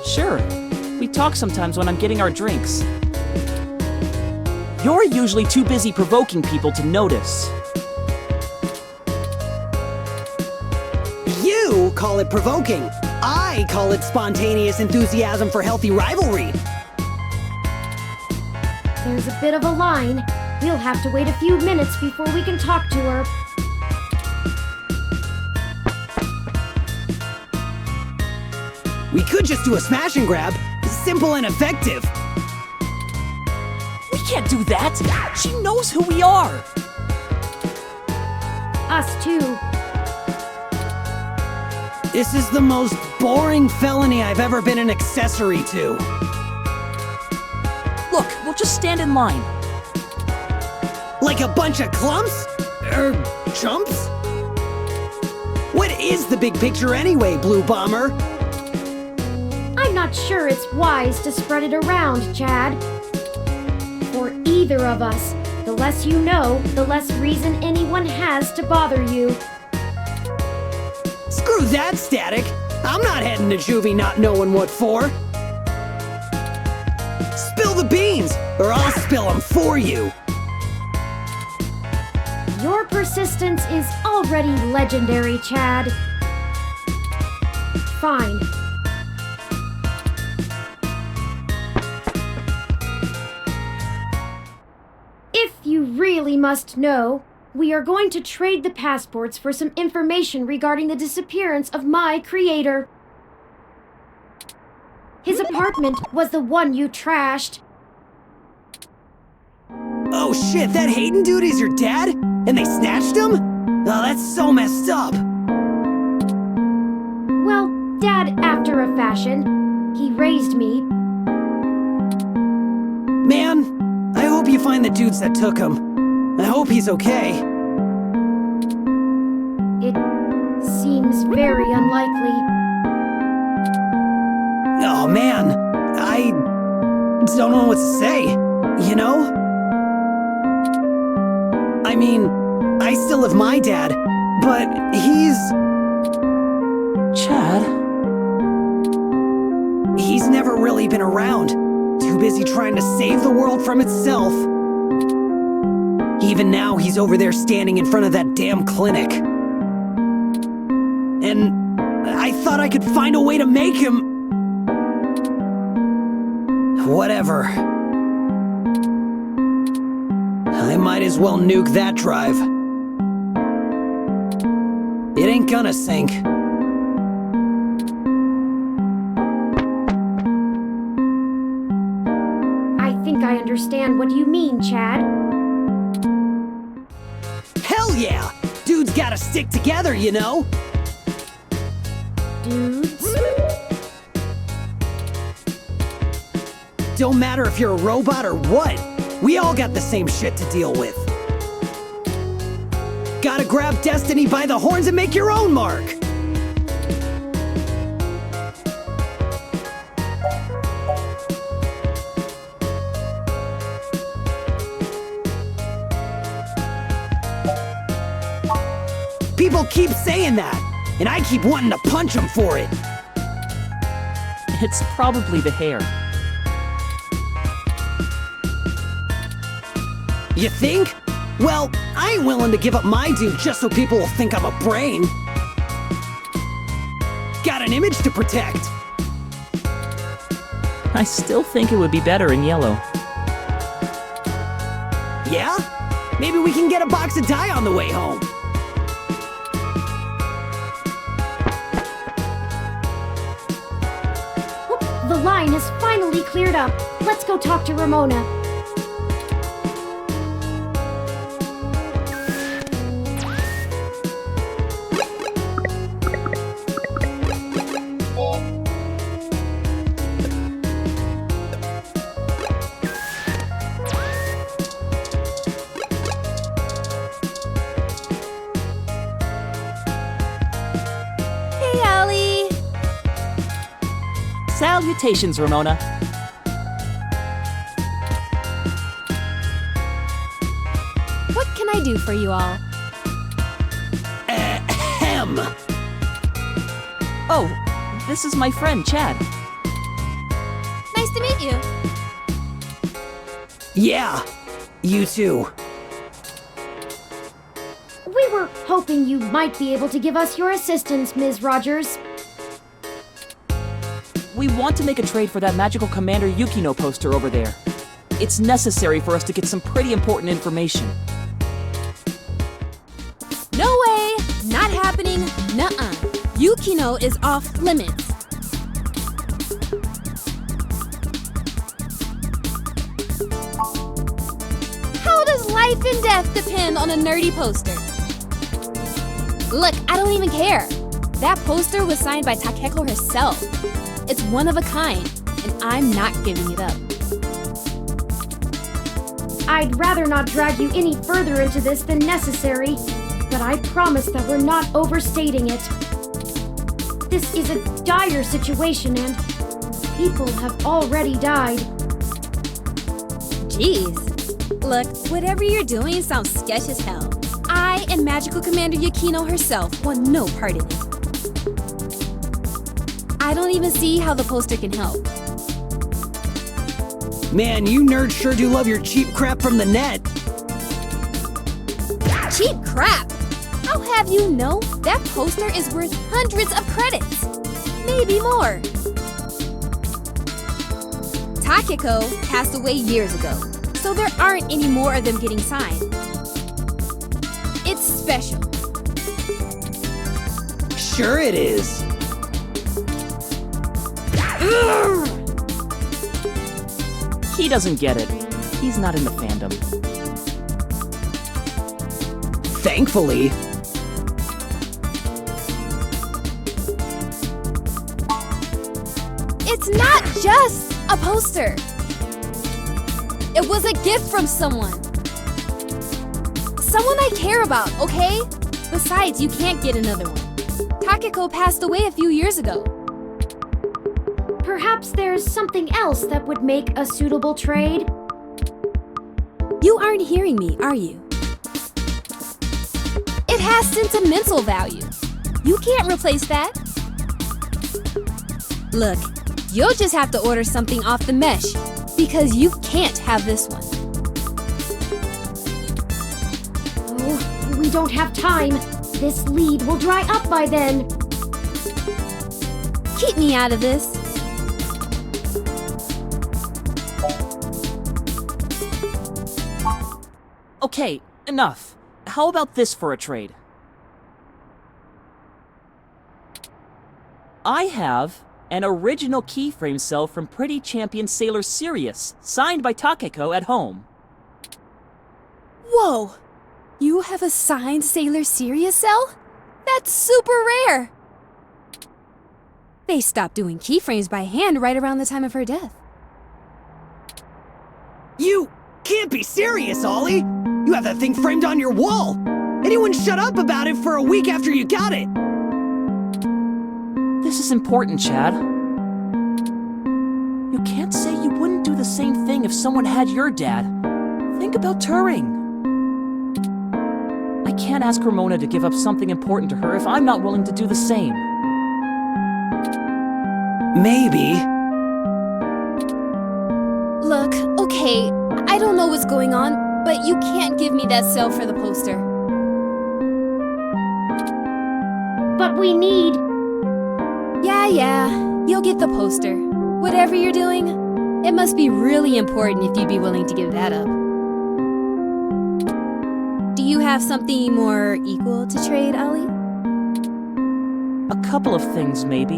Sure. We talk sometimes when I'm getting our drinks. You're usually too busy provoking people to notice. You call it provoking. I call it spontaneous enthusiasm for healthy rivalry. There's a bit of a line. We'll have to wait a few minutes before we can talk to her. We could just do a smash and grab. Simple and effective. We can't do that! She knows who we are! Us too. This is the most boring felony I've ever been an accessory to. Look, we'll just stand in line. Like a bunch of clumps? Chumps? What is the big picture anyway, Blue Bomber? I'm not sure it's wise to spread it around, Chad. For either of us, the less you know, the less reason anyone has to bother you. Screw that, Static. I'm not heading to juvie not knowing what for. Spill the beans, or I'll spill them for you. Your persistence is already legendary, Chad. Fine. If you really must know, we are going to trade the passports for some information regarding the disappearance of my creator. His apartment was the one you trashed. Oh shit, that Hayden dude is your dad? And they snatched him? Oh, that's so messed up. Well, Dad after a fashion. He raised me. Man, I hope you find the dudes that took him. I hope he's okay. It seems very unlikely. Oh man, I don't know what to say, you know? I mean, I still have my dad, but he's... Chad? He's never really been around. Too busy trying to save the world from itself. Even now, he's over there standing in front of that damn clinic. And I thought I could find a way to make him... Whatever. I might as well nuke that drive. It ain't gonna sink. understand what you mean, Chad. Hell yeah! Dudes gotta stick together, you know? Dudes? Don't matter if you're a robot or what. We all got the same shit to deal with. Gotta grab destiny by the horns and make your own mark. People keep saying that, and I keep wanting to punch them for it. It's probably the hair. You think? Well, I ain't willing to give up my due just so people will think I'm a brain. Got an image to protect. I still think it would be better in yellow. Yeah? Maybe we can get a box of dye on the way home. The line has finally cleared up. Let's go talk to Ramona. Hey, Allie! Salutations, Ramona. What can I do for you all? Ahem. Oh, this is my friend, Chad. Nice to meet you. Yeah, you too. We were hoping you might be able to give us your assistance, Ms. Rogers. We want to make a trade for that magical Commander Yukino poster over there. It's necessary for us to get some pretty important information. No way! Not happening. Nuh-uh. Yukino is off limits. How does life and death depend on a nerdy poster? Look, I don't even care. That poster was signed by Takeko herself. It's one of a kind, and I'm not giving it up. I'd rather not drag you any further into this than necessary, but I promise that we're not overstating it. This is a dire situation, and people have already died. Jeez. Look, whatever you're doing sounds sketch as hell. I and Magical Commander Yukino herself want no part in it. I don't even see how the poster can help. Man, you nerds sure do love your cheap crap from the net. Cheap crap! I'll have you know that poster is worth hundreds of credits. Maybe more. Takeko passed away years ago, so there aren't any more of them getting signed. It's special. Sure it is. He doesn't get it. He's not in the fandom. Thankfully. It's not just a poster. It was a gift from someone. Someone I care about, okay? Besides, you can't get another one. Takeko passed away a few years ago. Perhaps there's something else that would make a suitable trade? You aren't hearing me, are you? It has sentimental value. You can't replace that. Look, you'll just have to order something off the mesh, because you can't have this one. Oh, we don't have time. This lead will dry up by then. Keep me out of this. Okay, enough. How about this for a trade? I have An original keyframe cell from Pretty Champion Sailor Sirius, signed by Takeko at home. Whoa! You have a signed Sailor Sirius cell? That's super rare! They stopped doing keyframes by hand right around the time of her death. You can't be serious, Ollie! You have that thing framed on your wall! And you wouldn't shut up about it for a week after you got it! This is important, Chad. You can't say you wouldn't do the same thing if someone had your dad. Think about Turing. I can't ask Ramona to give up something important to her if I'm not willing to do the same. Maybe. Look, okay, I don't know what's going on, but you can't give me that cell for the poster. But we need... Yeah, you'll get the poster. Whatever you're doing, it must be really important if you'd be willing to give that up. Do you have something more equal to trade, Ollie? A couple of things, maybe.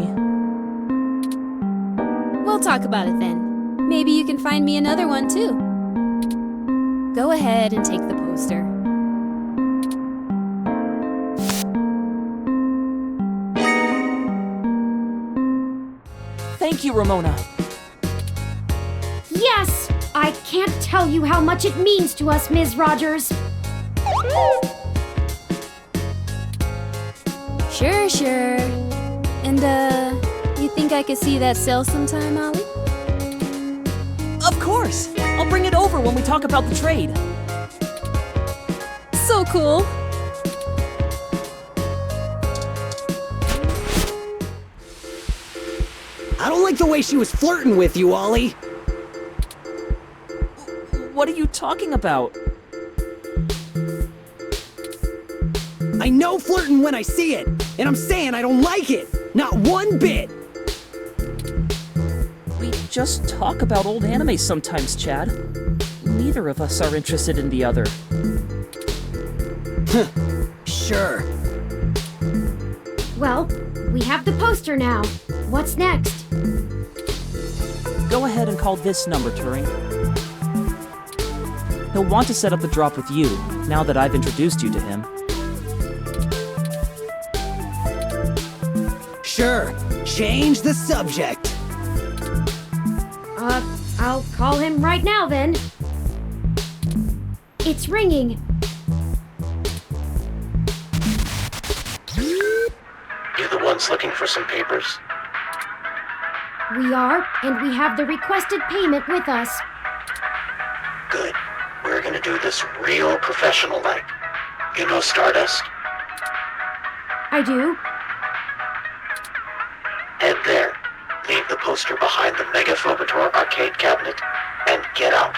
We'll talk about it then. Maybe you can find me another one, too. Go ahead and take the poster. Thank you, Ramona. Yes! I can't tell you how much it means to us, Ms. Rogers. Sure. And, you think I could see that cell sometime, Ollie? Of course! I'll bring it over when we talk about the trade. So cool! I don't like the way she was flirting with you, Ollie. What are you talking about? I know flirting when I see it, and I'm saying I don't like it. Not one bit. We just talk about old anime sometimes, Chad. Neither of us are interested in the other. Sure. Well, we have the poster now. What's next? Go ahead and call this number, Turing. He'll want to set up the drop with you, now that I've introduced you to him. Sure. Change the subject. I'll call him right now then. It's ringing. You the ones looking for some papers? We are, and we have the requested payment with us. Good. We're gonna do this real professional-like. You know Stardust? I do. Head there. Leave the poster behind the Megaphobator arcade cabinet, and get out.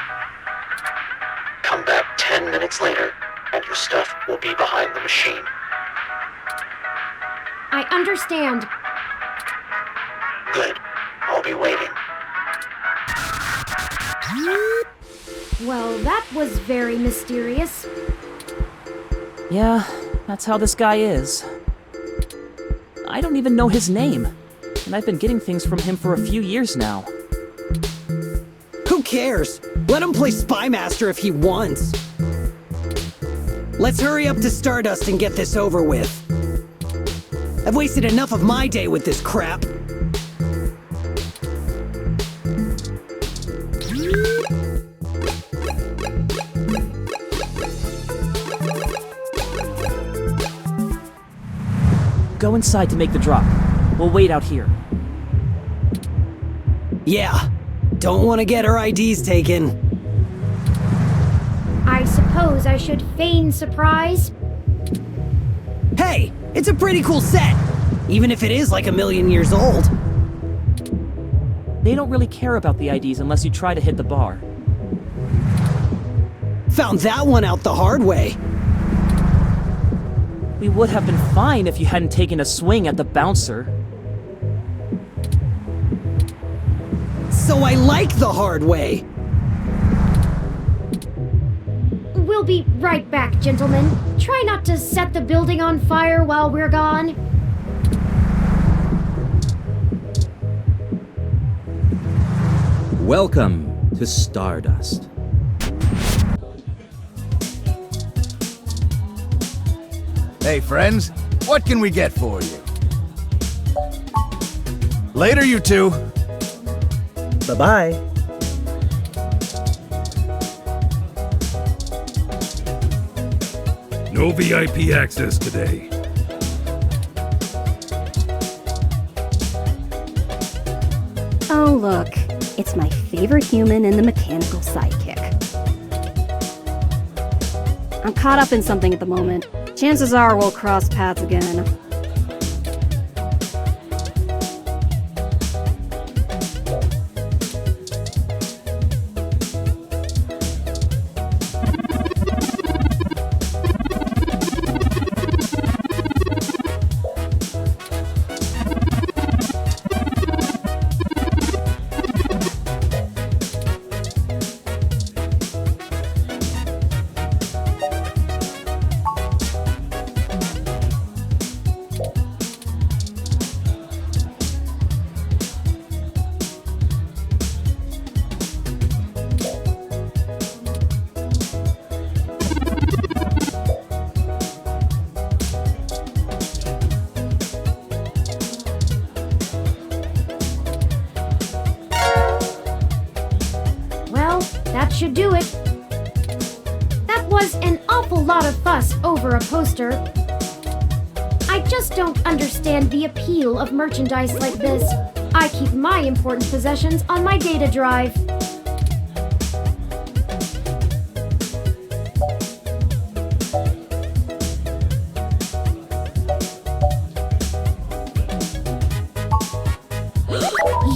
Come back 10 minutes later, and your stuff will be behind the machine. I understand. Good. I'll be waiting. Well, that was very mysterious. Yeah, that's how this guy is. I don't even know his name, and I've been getting things from him for a few years now. Who cares? Let him play Spy Master if he wants. Let's hurry up to Stardust and get this over with. I've wasted enough of my day with this crap. Go inside to make the drop. We'll wait out here. Yeah. Don't want to get her IDs taken. I suppose I should feign surprise. Hey, it's a pretty cool set. Even if it is like 1,000,000 years old. They don't really care about the IDs unless you try to hit the bar. Found that one out the hard way. We would have been fine if you hadn't taken a swing at the bouncer. So I like the hard way. We'll be right back, gentlemen. Try not to set the building on fire while we're gone. Welcome to Stardust. Hey friends, what can we get for you? Later, you two. Bye-bye. No VIP access today. Oh, look. It's my favorite human and the mechanical sidekick. I'm caught up in something at the moment. Chances are we'll cross paths again. That should do it. That was an awful lot of fuss over a poster. I just don't understand the appeal of merchandise like this. I keep my important possessions on my data drive.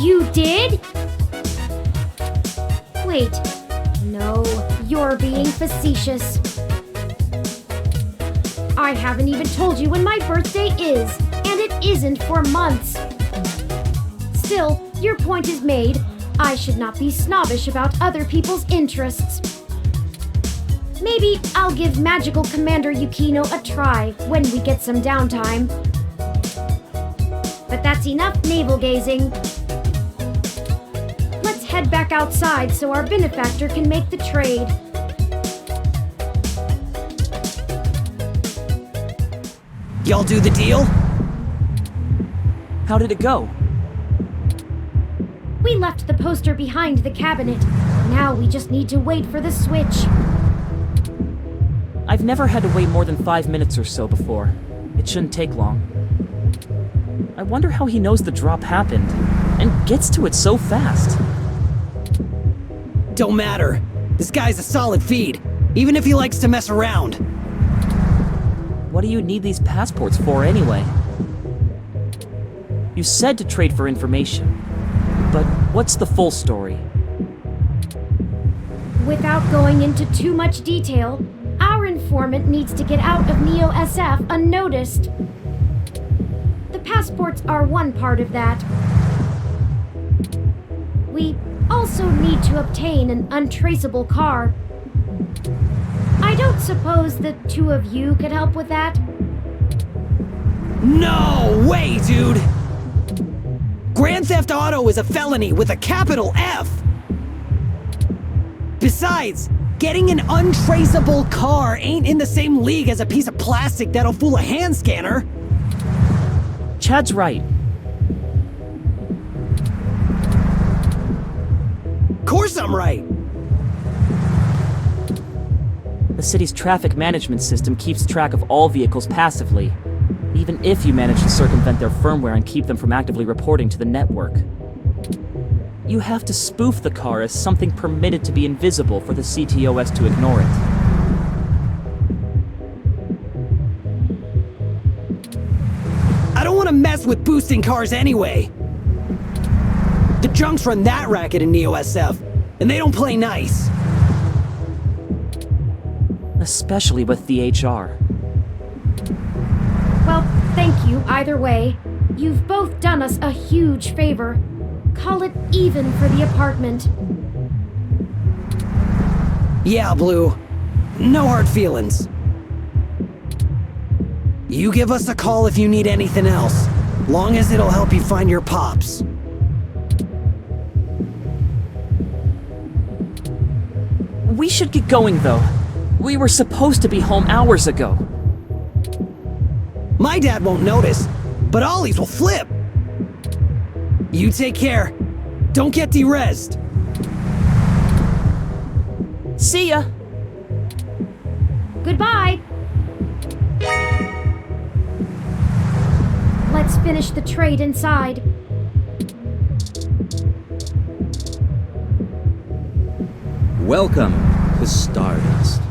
You did? Wait. No, you're being facetious. I haven't even told you when my birthday is, and it isn't for months. Still, your point is made. I should not be snobbish about other people's interests. Maybe I'll give Magical Commander Yukino a try when we get some downtime. But that's enough navel-gazing. Let's head back outside so our benefactor can make the trade. Y'all do the deal? How did it go? We left the poster behind the cabinet. Now we just need to wait for the switch. I've never had to wait more than 5 minutes or so before. It shouldn't take long. I wonder how he knows the drop happened, and gets to it so fast. Don't matter. This guy's a solid feed, even if he likes to mess around. What do you need these passports for anyway? You said to trade for information, but what's the full story? Without going into too much detail, our informant needs to get out of Neo SF unnoticed. The passports are one part of that. We also need to obtain an untraceable car. I don't suppose the two of you could help with that? No way, dude! Grand Theft Auto is a felony with a capital F! Besides, getting an untraceable car ain't in the same league as a piece of plastic that'll fool a hand scanner. Chad's right. Course I'm right. The city's traffic management system keeps track of all vehicles passively, even if you manage to circumvent their firmware and keep them from actively reporting to the network. You have to spoof the car as something permitted to be invisible for the CTOS to ignore it. I don't want to mess with boosting cars anyway. The junks run that racket in Neo SF, and they don't play nice. Especially with the HR. Well, thank you either way. You've both done us a huge favor. Call it even for the apartment. Yeah, Blue. No hard feelings. You give us a call if you need anything else, long as it'll help you find your pops. We should get going, though. We were supposed to be home hours ago. My dad won't notice, but Ollie's will flip. You take care. Don't get derezzed. See ya! Goodbye. Let's finish the trade inside. Welcome to Stardust.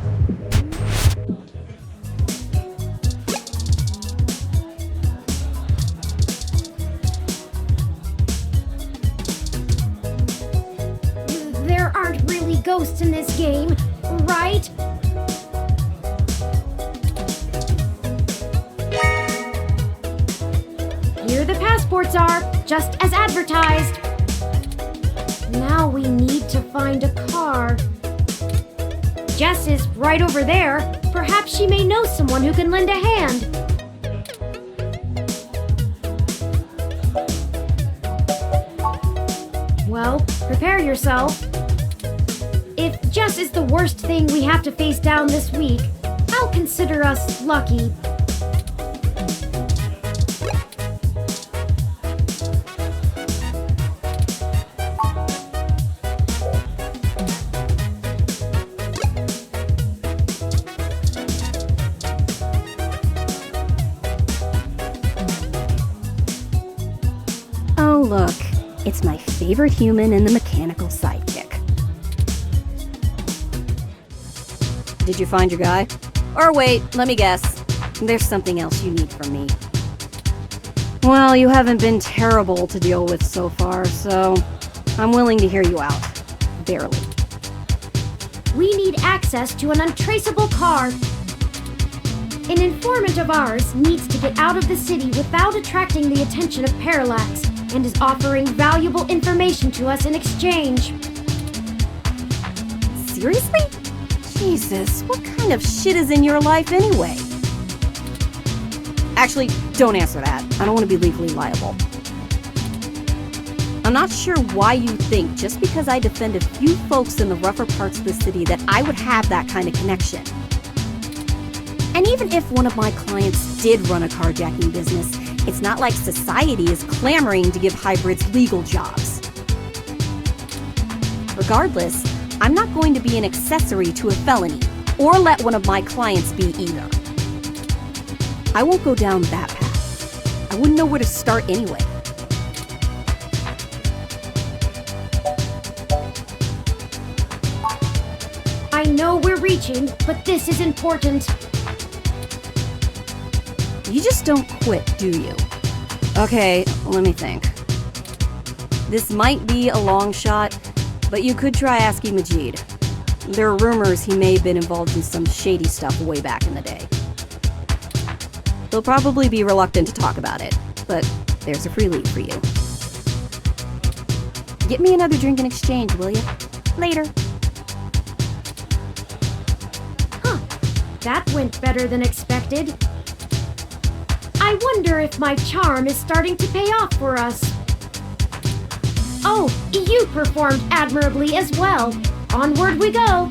There aren't really ghosts in this game, right? Here the passports are, just as advertised. Now we need to find a car. Jess is right over there. Perhaps she may know someone who can lend a hand. Well, prepare yourself. If Jess is the worst thing we have to face down this week, I'll consider us lucky. Oh, look. It's my favorite human and the mechanical sidekick. Did you find your guy? Or wait, let me guess. There's something else you need from me. Well, you haven't been terrible to deal with so far, so I'm willing to hear you out. Barely. We need access to an untraceable car. An informant of ours needs to get out of the city without attracting the attention of Parallax, and is offering valuable information to us in exchange. Seriously? Jesus, what kind of shit is in your life anyway? Actually, don't answer that. I don't want to be legally liable. I'm not sure why you think just because I defend a few folks in the rougher parts of the city that I would have that kind of connection. And even if one of my clients did run a carjacking business, it's not like society is clamoring to give hybrids legal jobs. Regardless, I'm not going to be an accessory to a felony, or let one of my clients be either. I won't go down that path. I wouldn't know where to start anyway. I know we're reaching, but this is important. You just don't quit, do you? Okay, let me think. This might be a long shot, but you could try asking Majid. There are rumors he may have been involved in some shady stuff way back in the day. He'll probably be reluctant to talk about it, but there's a free lead for you. Get me another drink in exchange, will you? Later. That went better than expected. I wonder if my charm is starting to pay off for us. Oh, you performed admirably as well. Onward we go.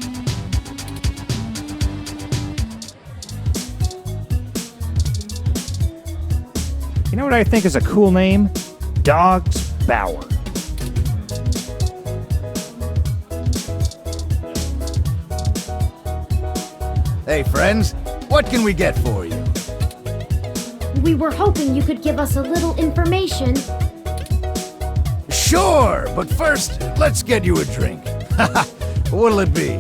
You know what I think is a cool name? Dog's Bower. Hey, friends, what can we get for you? We were hoping you could give us a little information. Sure, but first, let's get you a drink. What'll it be?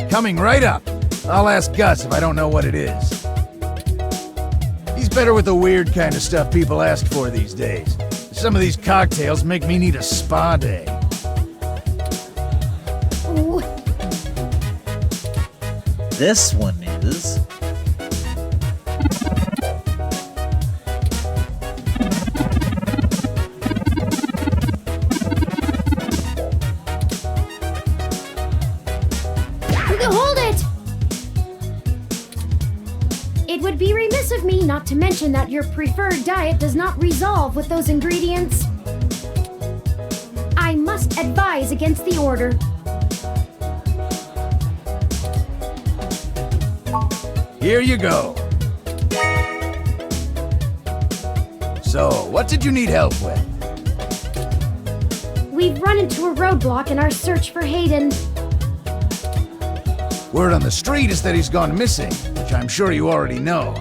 Coming right up. I'll ask Gus if I don't know what it is. He's better with the weird kind of stuff people ask for these days. Some of these cocktails make me need a spa day. Ooh. This one is... Hold it! It would be remiss of me not to mention that your preferred diet does not resolve with those ingredients. must advise against the order. Here you go. So, what did you need help with? We've run into a roadblock in our search for Hayden. Word on the street is that he's gone missing, which I'm sure you already know.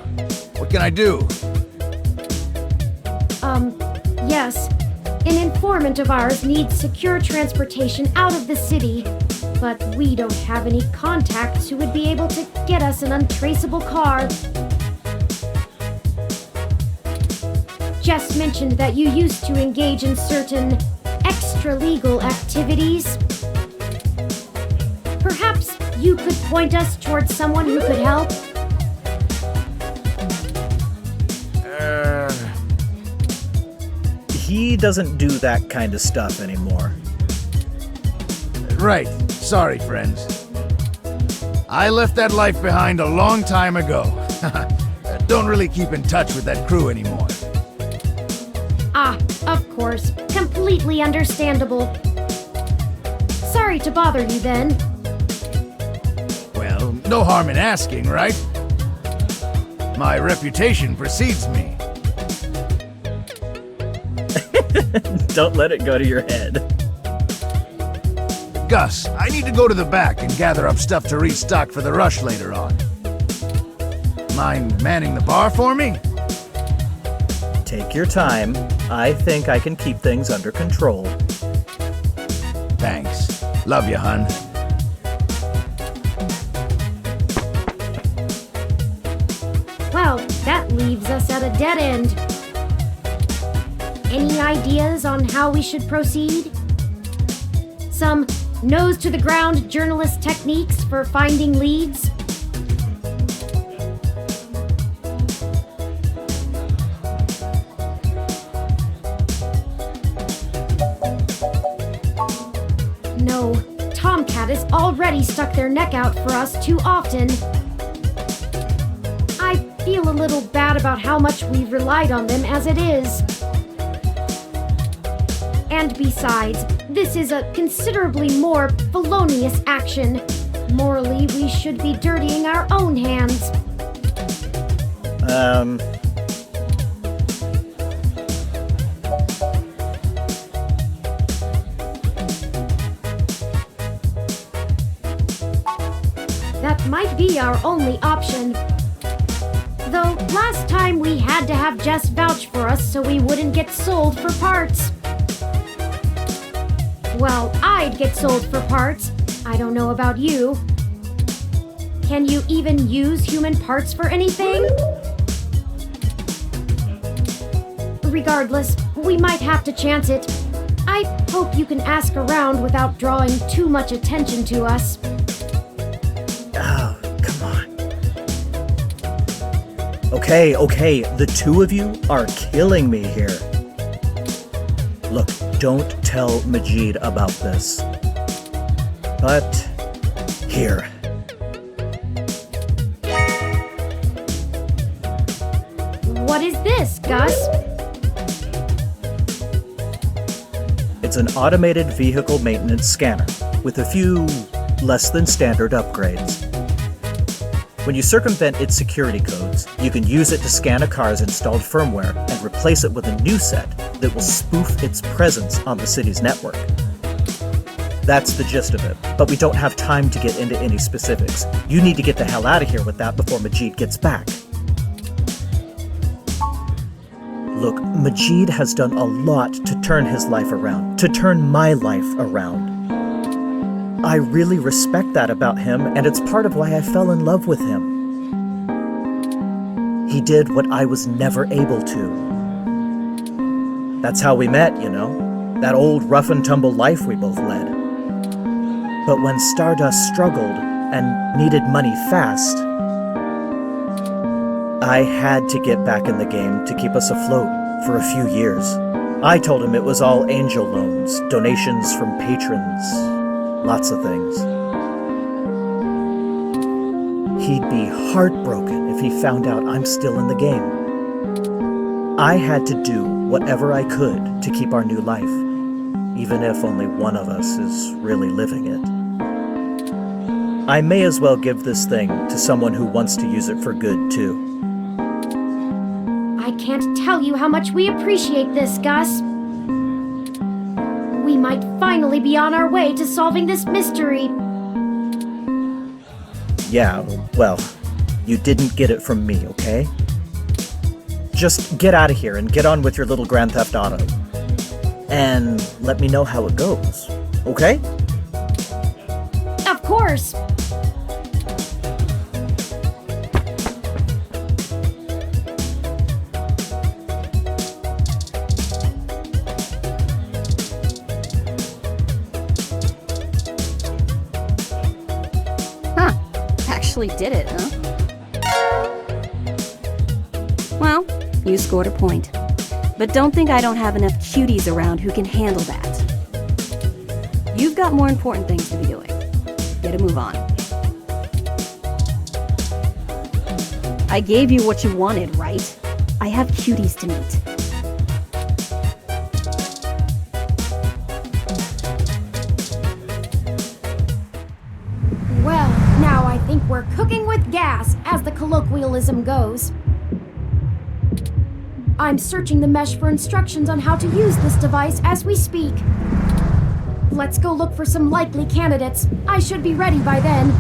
What can I do? Yes. An informant of ours needs secure transportation out of the city, but we don't have any contacts who would be able to get us an untraceable car. Jess mentioned that you used to engage in certain extra-legal activities. Perhaps you could point us towards someone who could help? He doesn't do that kind of stuff anymore. Right. Sorry, friends. I left that life behind a long time ago. Don't really keep in touch with that crew anymore. Ah, of course. Completely understandable. Sorry to bother you then. Well, no harm in asking, right? My reputation precedes me. Don't let it go to your head. Gus, I need to go to the back and gather up stuff to restock for the rush later on. Mind manning the bar for me? Take your time. I think I can keep things under control. Thanks. Love you, hun. Well, that leaves us at a dead end. Any ideas on how we should proceed? Some nose-to-the-ground journalist techniques for finding leads? No, Tomcat has already stuck their neck out for us too often. I feel a little bad about how much we've relied on them as it is. And besides, this is a considerably more felonious action. Morally, we should be dirtying our own hands. That might be our only option. Though, last time we had to have Jess vouch for us so we wouldn't get sold for parts. Well, I'd get sold for parts. I don't know about you. Can you even use human parts for anything? Regardless, we might have to chance it. I hope you can ask around without drawing too much attention to us. Oh, come on. Okay, the two of you are killing me here. Look, don't tell Majid about this. But here. What is this, Gus? It's an automated vehicle maintenance scanner with a few less than standard upgrades. When you circumvent its security codes, you can use it to scan a car's installed firmware and replace it with a new set that will spoof its presence on the city's network. That's the gist of it, but we don't have time to get into any specifics. You need to get the hell out of here with that before Majid gets back. Look, Majid has done a lot to turn his life around, to turn my life around. I really respect that about him, and it's part of why I fell in love with him. He did what I was never able to. That's how we met, you know? That old rough-and-tumble life we both led. But when Stardust struggled and needed money fast, I had to get back in the game to keep us afloat for a few years. I told him it was all angel loans, donations from patrons, lots of things. He'd be heartbroken if he found out I'm still in the game. I had to do whatever I could to keep our new life. even if only one of us is really living it. I may as well give this thing to someone who wants to use it for good, too. I can't tell you how much we appreciate this, Gus. We might finally be on our way to solving this mystery. Yeah, well, you didn't get it from me, okay? Just get out of here and get on with your little Grand Theft Auto. And let me know how it goes, okay? Of course. Actually did it, huh? Well, you scored a point. But don't think I don't have enough cuties around who can handle that. You've got more important things to be doing. Get a move on. I gave you what you wanted, right? I have cuties to meet. Well, now I think we're cooking with gas, as the colloquialism goes. I'm searching the mesh for instructions on how to use this device as we speak. Let's go look for some likely candidates. I should be ready by then.